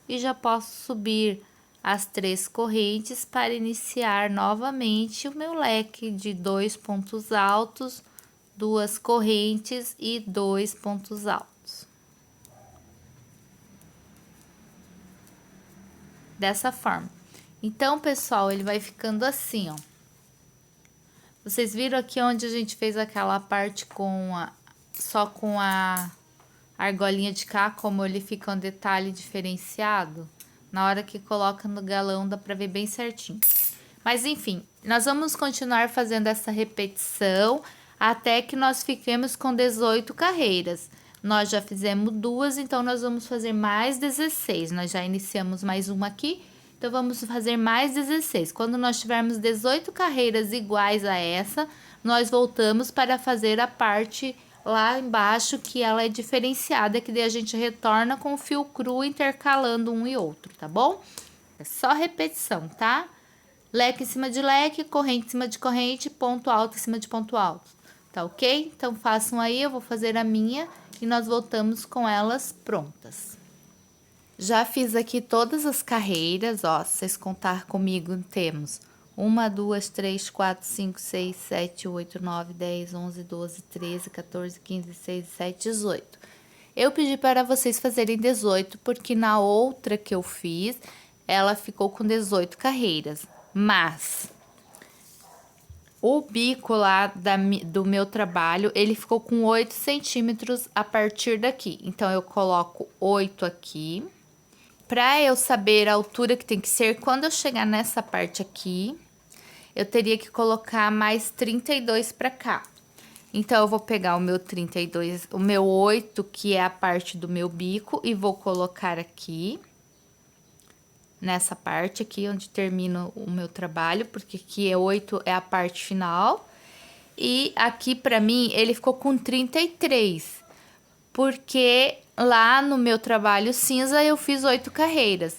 E já posso subir as 3 correntes para iniciar novamente o meu leque de 2 pontos altos, 2 correntes e 2 pontos altos. Dessa forma. Então, pessoal, ele vai ficando assim, ó. Vocês viram aqui onde a gente fez aquela parte só com a argolinha de cá, como ele fica um detalhe diferenciado? Na hora que coloca no galão dá pra ver bem certinho. Mas enfim, nós vamos continuar fazendo essa repetição até que nós fiquemos com 18 carreiras. Nós já fizemos 2, então nós vamos fazer mais 16. Nós já iniciamos mais uma aqui. Então, vamos fazer mais 16. Quando nós tivermos 18 carreiras iguais a essa, nós voltamos para fazer a parte lá embaixo, que ela é diferenciada, que daí a gente retorna com o fio cru intercalando um e outro, tá bom? É só repetição, tá? Leque em cima de leque, corrente em cima de corrente, ponto alto em cima de ponto alto, tá ok? Então, façam aí, eu vou fazer a minha e nós voltamos com elas prontas. Já fiz aqui todas as carreiras, ó, se vocês contar comigo, temos 1, 2, 3, 4, 5, 6, 7, 8, 9, 10, 11, 12, 13, 14, 15, 16, 17, 18. Eu pedi para vocês fazerem 18, porque na outra que eu fiz, ela ficou com 18 carreiras. Mas, O bico lá do meu trabalho, ele ficou com 8 centímetros a partir daqui. Então, eu coloco 8 aqui. Para eu saber a altura que tem que ser, quando eu chegar nessa parte aqui, eu teria que colocar mais 32 para cá. Então, eu vou pegar o meu 32, o meu 8, que é a parte do meu bico, e vou colocar aqui. Nessa parte aqui, onde termina o meu trabalho, porque aqui é 8, é a parte final. E aqui, pra mim, ele ficou com 33, porque lá no meu trabalho cinza eu fiz 8 carreiras.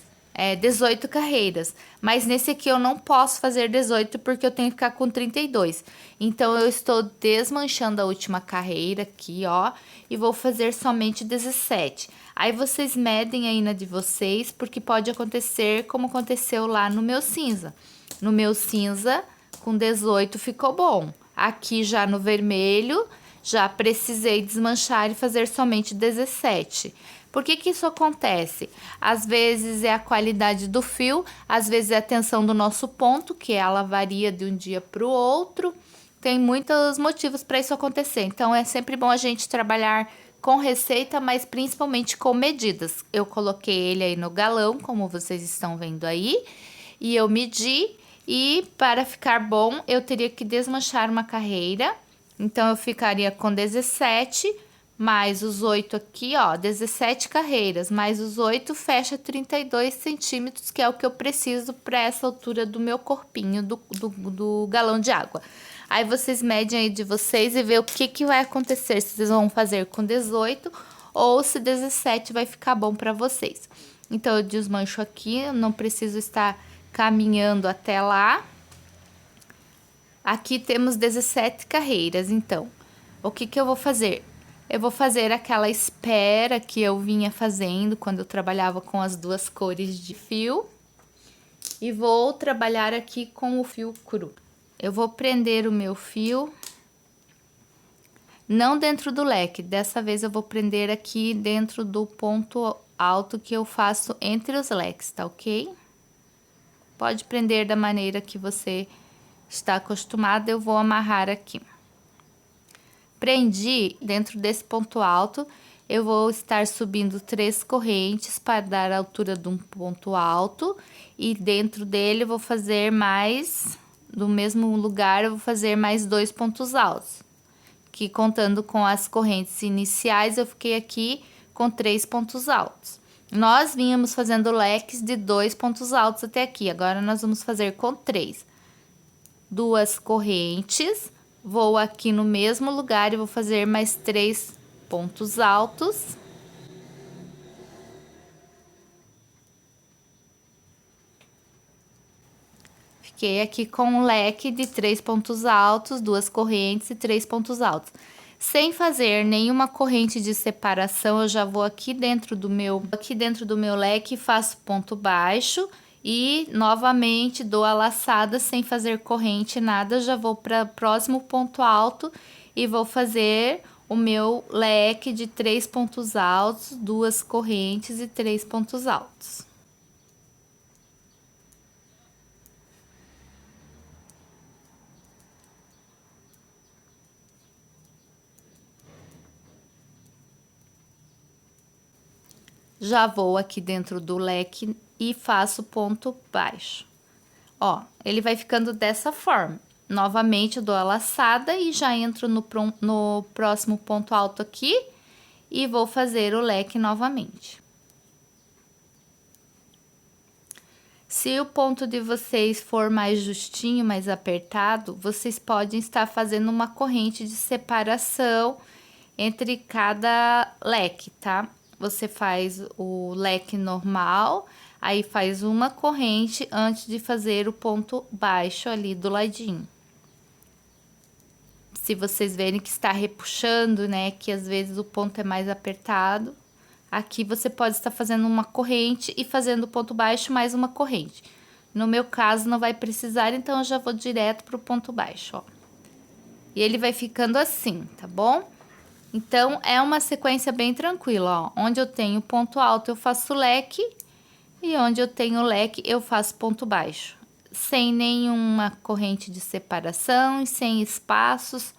18 carreiras, mas nesse aqui eu não posso fazer 18 porque eu tenho que ficar com 32. Então, eu estou desmanchando a última carreira aqui, ó, e vou fazer somente 17. Aí, vocês medem aí na de vocês, porque pode acontecer como aconteceu lá no meu cinza. No meu cinza, com 18 ficou bom. Aqui já no vermelho, já precisei desmanchar e fazer somente 17. Por que que isso acontece? Às vezes é a qualidade do fio, às vezes é a tensão do nosso ponto, que ela varia de um dia para o outro. Tem muitos motivos para isso acontecer. Então, é sempre bom a gente trabalhar com receita, mas principalmente com medidas. Eu coloquei ele aí no galão, como vocês estão vendo aí, e eu medi. E para ficar bom, eu teria que desmanchar uma carreira. Então, eu ficaria com 17, mais os 8 aqui, ó, 17 carreiras, mais os 8 fecha 32 centímetros, que é o que eu preciso para essa altura do meu corpinho do galão de água. Aí, vocês medem aí de vocês e vê o que que vai acontecer, se vocês vão fazer com 18 ou se 17 vai ficar bom para vocês. Então, eu desmancho aqui, eu não preciso estar caminhando até lá. Aqui temos 17 carreiras, então, o que que eu vou fazer? Eu vou fazer aquela espera que eu vinha fazendo quando eu trabalhava com as duas cores de fio. E vou trabalhar aqui com o fio cru. Eu vou prender o meu fio, não dentro do leque, dessa vez eu vou prender aqui dentro do ponto alto que eu faço entre os leques, tá ok? Pode prender da maneira que você está acostumado, eu vou amarrar aqui. Prendi dentro desse ponto alto, eu vou estar subindo 3 correntes para dar a altura de um ponto alto. E dentro dele eu vou fazer mais, do mesmo lugar, eu vou fazer mais 2 pontos altos. Que contando com as correntes iniciais, eu fiquei aqui com 3 pontos altos. Nós vínhamos fazendo leques de 2 pontos altos até aqui, agora nós vamos fazer com 3. 2 correntes. Vou aqui no mesmo lugar e vou fazer mais 3 pontos altos. Fiquei aqui com um leque de 3 pontos altos, 2 correntes e 3 pontos altos. Sem fazer nenhuma corrente de separação, eu já vou aqui dentro do meu leque, faço ponto baixo. E novamente dou a laçada sem fazer corrente, nada, já vou para o próximo ponto alto e vou fazer o meu leque de 3 pontos altos, 2 correntes e 3 pontos altos. Já vou aqui dentro do leque e faço ponto baixo. Ó, ele vai ficando dessa forma. Novamente, eu dou a laçada e já entro no próximo ponto alto aqui e vou fazer o leque novamente. Se o ponto de vocês for mais justinho, mais apertado, vocês podem estar fazendo uma corrente de separação entre cada leque, tá? Você faz o leque normal, aí faz uma corrente antes de fazer o ponto baixo ali do ladinho. Se vocês verem que está repuxando, né, que às vezes o ponto é mais apertado, aqui você pode estar fazendo uma corrente e fazendo o ponto baixo mais uma corrente. No meu caso não vai precisar, então eu já vou direto pro ponto baixo, ó. E ele vai ficando assim, tá bom? Então, é uma sequência bem tranquila, ó. Onde eu tenho ponto alto, eu faço leque. E onde eu tenho leque, eu faço ponto baixo. sem nenhuma corrente de separação e sem espaços.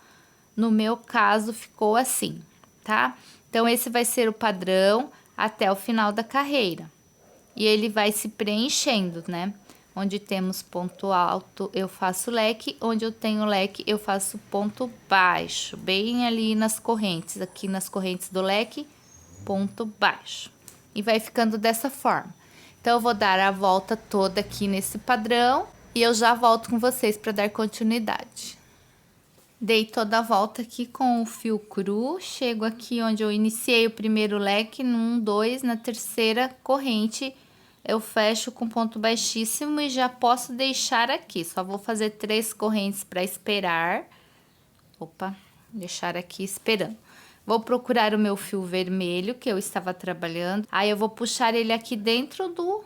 No meu caso, ficou assim, tá? Então, esse vai ser o padrão até o final da carreira. E ele vai se preenchendo, né? Onde temos ponto alto, eu faço leque. Onde eu tenho leque, eu faço ponto baixo. Bem ali nas correntes, aqui nas correntes do leque, ponto baixo. E vai ficando dessa forma. Então, eu vou dar a volta toda aqui nesse padrão. E eu já volto com vocês para dar continuidade. Dei toda a volta aqui com o fio cru, chego aqui onde eu iniciei o primeiro leque, no 1, 2, na terceira corrente, eu fecho com ponto baixíssimo e já posso deixar aqui, só vou fazer 3 correntes para esperar. Opa, deixar aqui esperando. Vou procurar o meu fio vermelho que eu estava trabalhando, aí eu vou puxar ele aqui dentro do...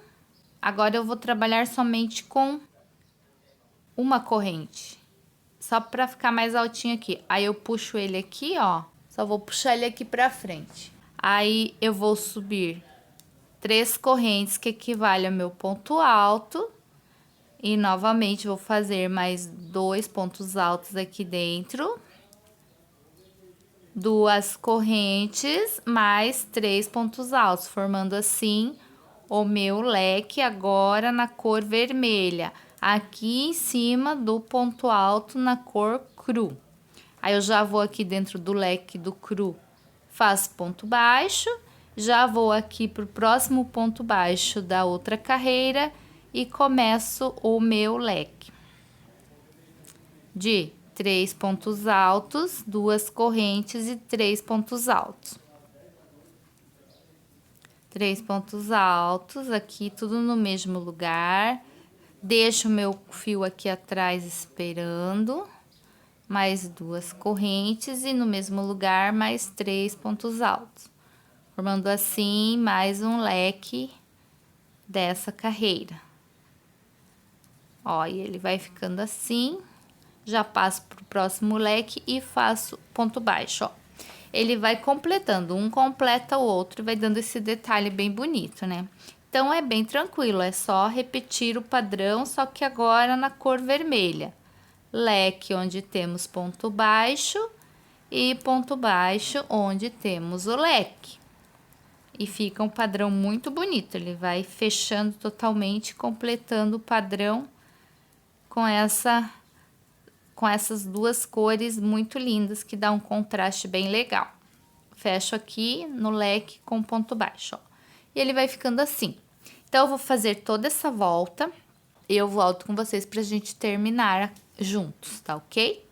Agora eu vou trabalhar somente com uma corrente. Só pra ficar mais altinho aqui. Aí eu puxo ele aqui, ó. Só vou puxar ele aqui pra frente. Aí eu vou subir 3 correntes, que equivale ao meu ponto alto. E novamente vou fazer mais 2 pontos altos aqui dentro. 2 correntes, mais 3 pontos altos, formando assim o meu leque agora na cor vermelha. Aqui em cima do ponto alto na cor cru. Aí eu já vou aqui dentro do leque do cru, faço ponto baixo, já vou aqui pro próximo ponto baixo da outra carreira e começo o meu leque de 3 pontos altos, 2 correntes e 3 pontos altos. 3 pontos altos aqui, tudo no mesmo lugar. Deixo o meu fio aqui atrás esperando, mais 2 correntes e no mesmo lugar mais 3 pontos altos, formando assim mais um leque dessa carreira. Ó, e ele vai ficando assim, já passo pro próximo leque e faço ponto baixo, ó. Ele vai completando, um completa o outro e vai dando esse detalhe bem bonito, né? Então, é bem tranquilo, é só repetir o padrão, só que agora na cor vermelha. Leque onde temos ponto baixo e ponto baixo onde temos o leque. E fica um padrão muito bonito, ele vai fechando totalmente, completando o padrão com essas 2 cores muito lindas, que dá um contraste bem legal. Fecho aqui no leque com ponto baixo, ó. E ele vai ficando assim. Então, eu vou fazer toda essa volta e eu volto com vocês pra gente terminar juntos, tá ok?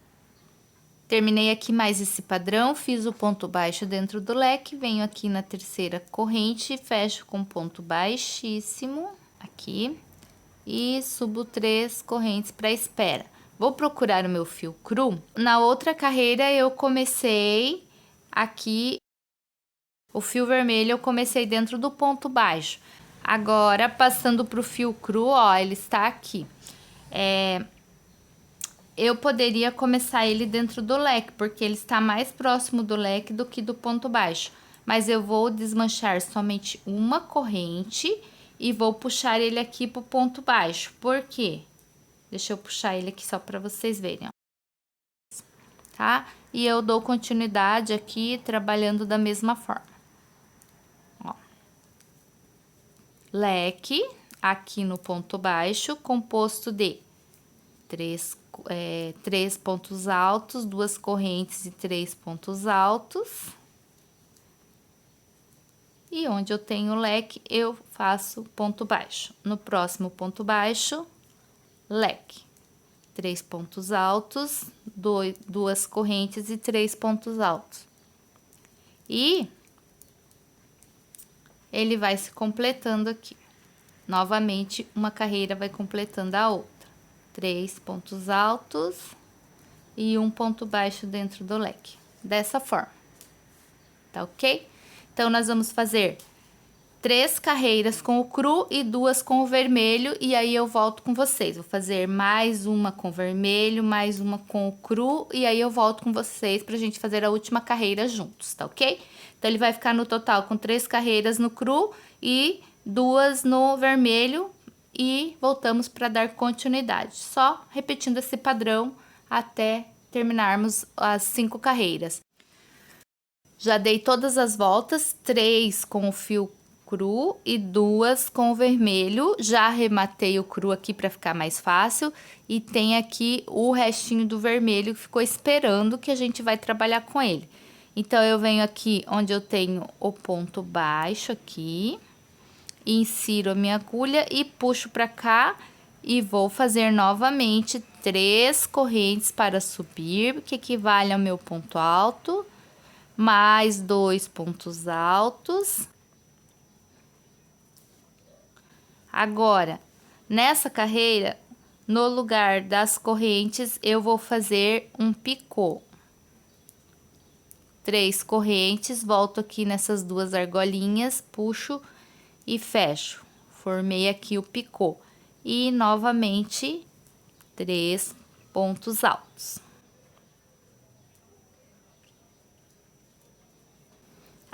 Terminei aqui mais esse padrão, fiz o ponto baixo dentro do leque, venho aqui na terceira corrente, fecho com ponto baixíssimo aqui e subo 3 correntes para espera. Vou procurar o meu fio cru. Na outra carreira eu comecei aqui, o fio vermelho eu comecei dentro do ponto baixo. Agora, passando pro fio cru, ó, ele está aqui. Eu poderia começar ele dentro do leque, porque ele está mais próximo do leque do que do ponto baixo. Mas eu vou desmanchar somente uma corrente e vou puxar ele aqui pro ponto baixo. Por quê? Deixa eu puxar ele aqui só para vocês verem, ó. Tá? E eu dou continuidade aqui, trabalhando da mesma forma. Ó. Leque, aqui no ponto baixo, composto de 3 pontos altos, 2 correntes e 3 pontos altos. E onde eu tenho leque, eu faço ponto baixo. No próximo ponto baixo, leque. 3 pontos altos, 2 correntes e 3 pontos altos. E ele vai se completando aqui. Novamente, uma carreira vai completando a outra. 3 pontos altos e um ponto baixo dentro do leque. Dessa forma. Tá ok? Então, nós vamos fazer 3 carreiras com o cru e 2 com o vermelho, e aí eu volto com vocês. Vou fazer mais uma com o vermelho, mais uma com o cru, e aí eu volto com vocês pra gente fazer a última carreira juntos, tá ok? Então, ele vai ficar no total com 3 carreiras no cru e 2 no vermelho, e voltamos para dar continuidade. Só repetindo esse padrão até terminarmos as 5 carreiras. Já dei todas as voltas, 3 com o fio cru e 2 com o vermelho. Já arrematei o cru aqui para ficar mais fácil. E tem aqui o restinho do vermelho que ficou esperando que a gente vai trabalhar com ele. Então, eu venho aqui onde eu tenho o ponto baixo aqui. Insiro a minha agulha e puxo para cá. E vou fazer novamente 3 correntes para subir, que equivale ao meu ponto alto. Mais 2 pontos altos. Agora, nessa carreira, no lugar das correntes, eu vou fazer um picô. 3 correntes, volto aqui nessas 2 argolinhas, puxo e fecho. Formei aqui o picô. E, novamente, 3 pontos altos.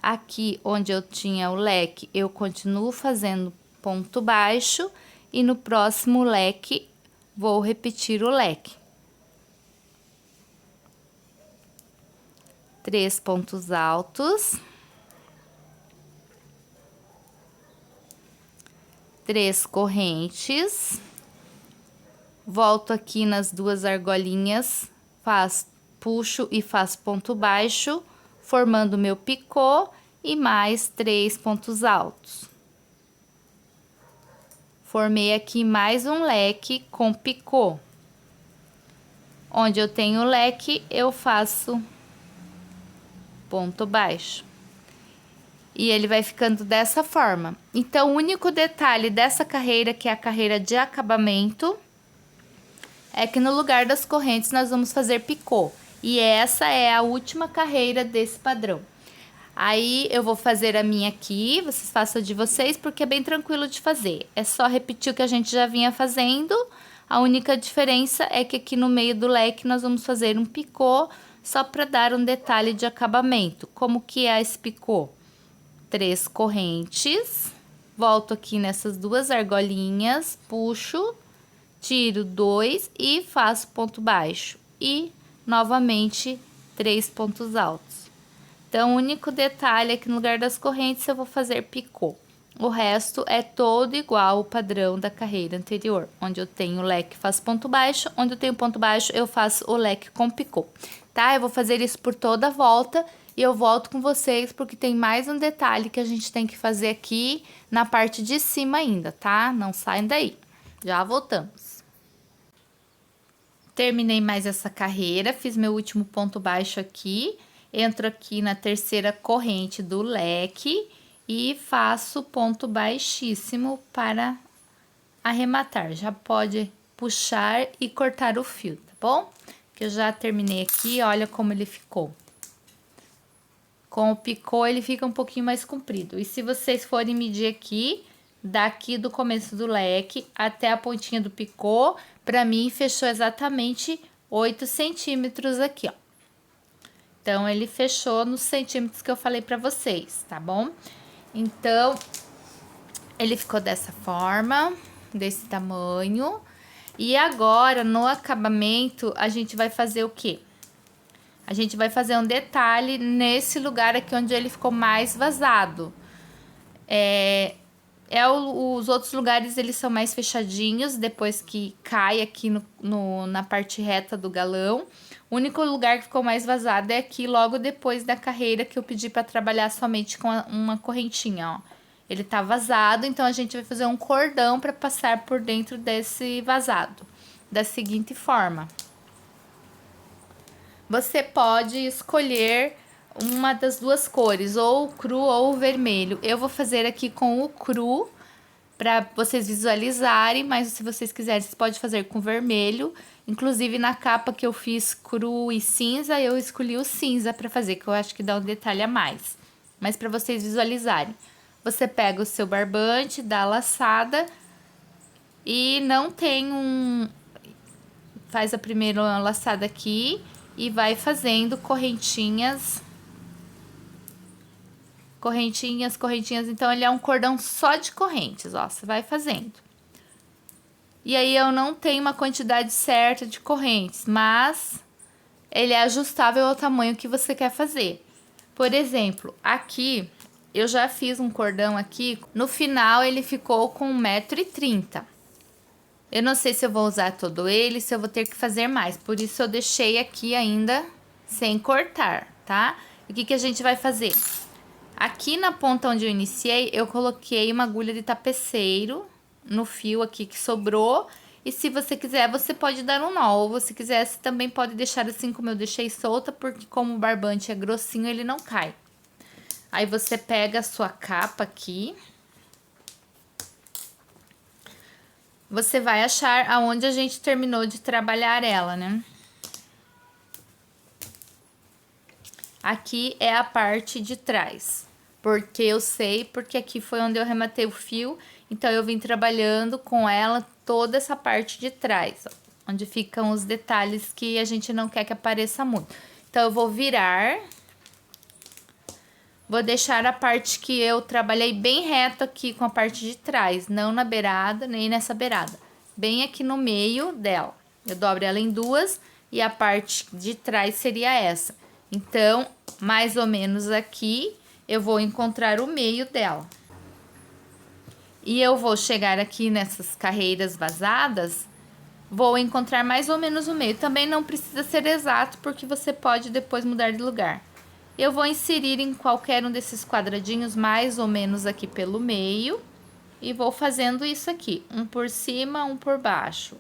Aqui onde eu tinha o leque, eu continuo fazendo ponto baixo e no próximo leque vou repetir o leque. 3 pontos altos. 3 correntes. Volto aqui nas 2 argolinhas, puxo e faço ponto baixo, formando meu picô e mais 3 pontos altos. Formei aqui mais um leque com picô. Onde eu tenho o leque, eu faço ponto baixo. E ele vai ficando dessa forma. Então, o único detalhe dessa carreira, que é a carreira de acabamento, é que no lugar das correntes nós vamos fazer picô. E essa é a última carreira desse padrão. Aí, eu vou fazer a minha aqui, vocês façam a de vocês, porque é bem tranquilo de fazer. É só repetir o que a gente já vinha fazendo. A única diferença é que aqui no meio do leque nós vamos fazer um picô, só para dar um detalhe de acabamento. Como que é esse picô? 3 correntes, volto aqui nessas 2 argolinhas, puxo, tiro 2 e faço ponto baixo. E, novamente, 3 pontos altos. Então, o único detalhe é que no lugar das correntes eu vou fazer picô. O resto é todo igual ao padrão da carreira anterior. Onde eu tenho o leque, faço ponto baixo. Onde eu tenho ponto baixo, eu faço o leque com picô. Tá? Eu vou fazer isso por toda a volta e eu volto com vocês porque tem mais um detalhe que a gente tem que fazer aqui na parte de cima ainda, tá? Não saem daí. Já voltamos. Terminei mais essa carreira, fiz meu último ponto baixo aqui. Entro aqui na terceira corrente do leque e faço ponto baixíssimo para arrematar. Já pode puxar e cortar o fio, tá bom? Que eu já terminei aqui, olha como ele ficou. Com o picô ele fica um pouquinho mais comprido. E se vocês forem medir aqui, daqui do começo do leque até a pontinha do picô, pra mim fechou exatamente 8 centímetros aqui, ó. Então, ele fechou nos centímetros que eu falei pra vocês, tá bom? Então, ele ficou dessa forma, desse tamanho. E agora, no acabamento, a gente vai fazer o quê? A gente vai fazer um detalhe nesse lugar aqui onde ele ficou mais vazado. Os outros lugares, eles são mais fechadinhos, depois que cai aqui na parte reta do galão. O único lugar que ficou mais vazado é aqui, logo depois da carreira que eu pedi para trabalhar somente com uma correntinha, ó. Ele tá vazado, então a gente vai fazer um cordão para passar por dentro desse vazado. Da seguinte forma. Você pode escolher uma das 2 cores, ou o cru ou o vermelho. Eu vou fazer aqui com o cru, para vocês visualizarem, mas se vocês quiserem, vocês podem fazer com vermelho. Inclusive, na capa que eu fiz cru e cinza, eu escolhi o cinza para fazer, que eu acho que dá um detalhe a mais. Mas para vocês visualizarem. Você pega o seu barbante, dá a laçada e não tem faz a primeira laçada aqui e vai fazendo correntinhas. Correntinhas, correntinhas. Então, ele é um cordão só de correntes, ó. Você vai fazendo. E aí eu não tenho uma quantidade certa de correntes, mas ele é ajustável ao tamanho que você quer fazer. Por exemplo, aqui eu já fiz um cordão aqui, no final ele ficou com 1,30 m. Eu não sei se eu vou usar todo ele, se eu vou ter que fazer mais, por isso eu deixei aqui ainda sem cortar, tá? E o que que a gente vai fazer? Aqui na ponta onde eu iniciei, eu coloquei uma agulha de tapeceiro no fio aqui que sobrou. E se você quiser, você pode dar um nó. Ou você quiser, você também pode deixar assim como eu deixei solta, porque como o barbante é grossinho, ele não cai. Aí você pega a sua capa aqui. Você vai achar aonde a gente terminou de trabalhar ela, né? Aqui é a parte de trás. Porque eu sei, porque aqui foi onde eu rematei o fio. Então, eu vim trabalhando com ela toda essa parte de trás, ó, onde ficam os detalhes que a gente não quer que apareça muito. Então, eu vou virar. Vou deixar a parte que eu trabalhei bem reto aqui com a parte de trás. Não na beirada, nem nessa beirada. Bem aqui no meio dela. Eu dobro ela em duas e a parte de trás seria essa. Então, mais ou menos aqui, eu vou encontrar o meio dela. E eu vou chegar aqui nessas carreiras vazadas, vou encontrar mais ou menos o meio. Também não precisa ser exato, porque você pode depois mudar de lugar. Eu vou inserir em qualquer um desses quadradinhos, mais ou menos aqui pelo meio. E vou fazendo isso aqui, um por cima, um por baixo.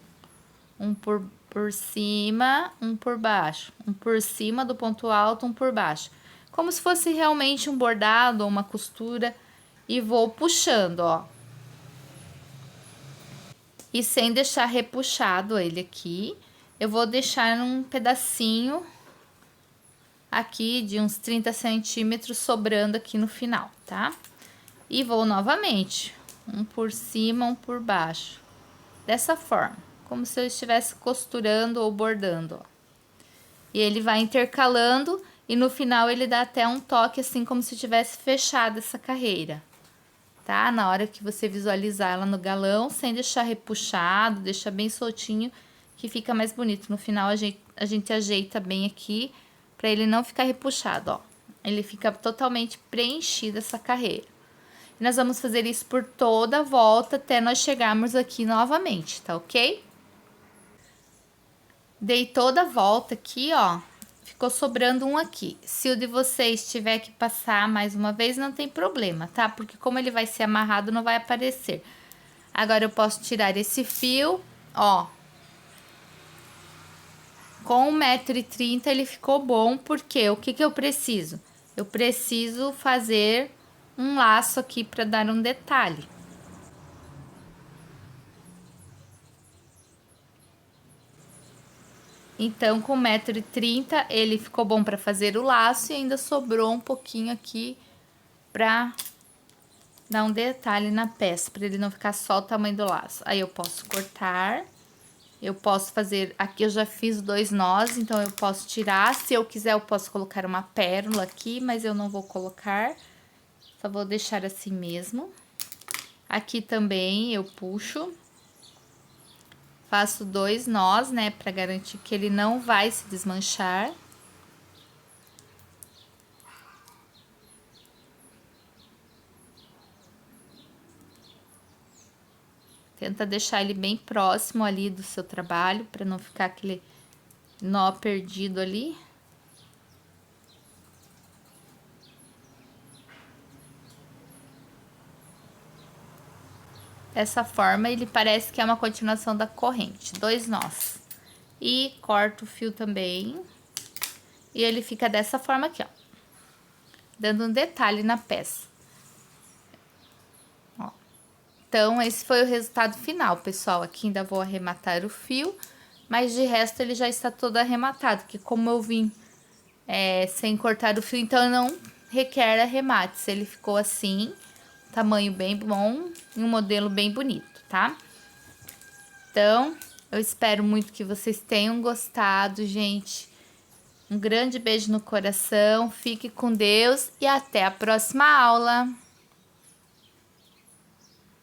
Um por cima, um por baixo. Um por cima do ponto alto, um por baixo. Como se fosse realmente um bordado ou uma costura. E vou puxando, ó. E sem deixar repuxado ele aqui, eu vou deixar um pedacinho aqui de uns 30 centímetros sobrando aqui no final, tá? E vou novamente, um por cima, um por baixo. Dessa forma, como se eu estivesse costurando ou bordando, ó. E ele vai intercalando e no final ele dá até um toque assim como se tivesse fechado essa carreira. Tá? Na hora que você visualizar ela no galão, sem deixar repuxado, deixa bem soltinho, que fica mais bonito. No final, a gente ajeita bem aqui, pra ele não ficar repuxado, ó. Ele fica totalmente preenchido essa carreira. E nós vamos fazer isso por toda a volta, até nós chegarmos aqui novamente, tá ok? Dei toda a volta aqui, ó. Ficou sobrando um aqui. Se o de vocês tiver que passar mais uma vez, não tem problema, tá? Porque como ele vai ser amarrado, não vai aparecer. Agora, eu posso tirar esse fio, ó. Com 1,30 m ele ficou bom, porque o que que eu preciso? Eu preciso fazer um laço aqui para dar um detalhe. Então, com 1,30 m ele ficou bom para fazer o laço e ainda sobrou um pouquinho aqui para dar um detalhe na peça, para ele não ficar só o tamanho do laço. Aí eu posso cortar, eu posso fazer, aqui eu já fiz 2 nós, então eu posso tirar, se eu quiser eu posso colocar uma pérola aqui, mas eu não vou colocar, só vou deixar assim mesmo. Aqui também eu puxo. Faço 2 nós, né, para garantir que ele não vai se desmanchar. Tenta deixar ele bem próximo ali do seu trabalho, para não ficar aquele nó perdido ali. Dessa forma, ele parece que é uma continuação da corrente. 2 nós. E corto o fio também. E ele fica dessa forma aqui, ó. Dando um detalhe na peça. Ó. Então, esse foi o resultado final, pessoal. Aqui ainda vou arrematar o fio. Mas de resto, ele já está todo arrematado. Que como eu vim sem cortar o fio, então não requer arremates. Ele ficou assim... tamanho bem bom e um modelo bem bonito, tá? Então, eu espero muito que vocês tenham gostado, gente. Um grande beijo no coração, fique com Deus e até a próxima aula!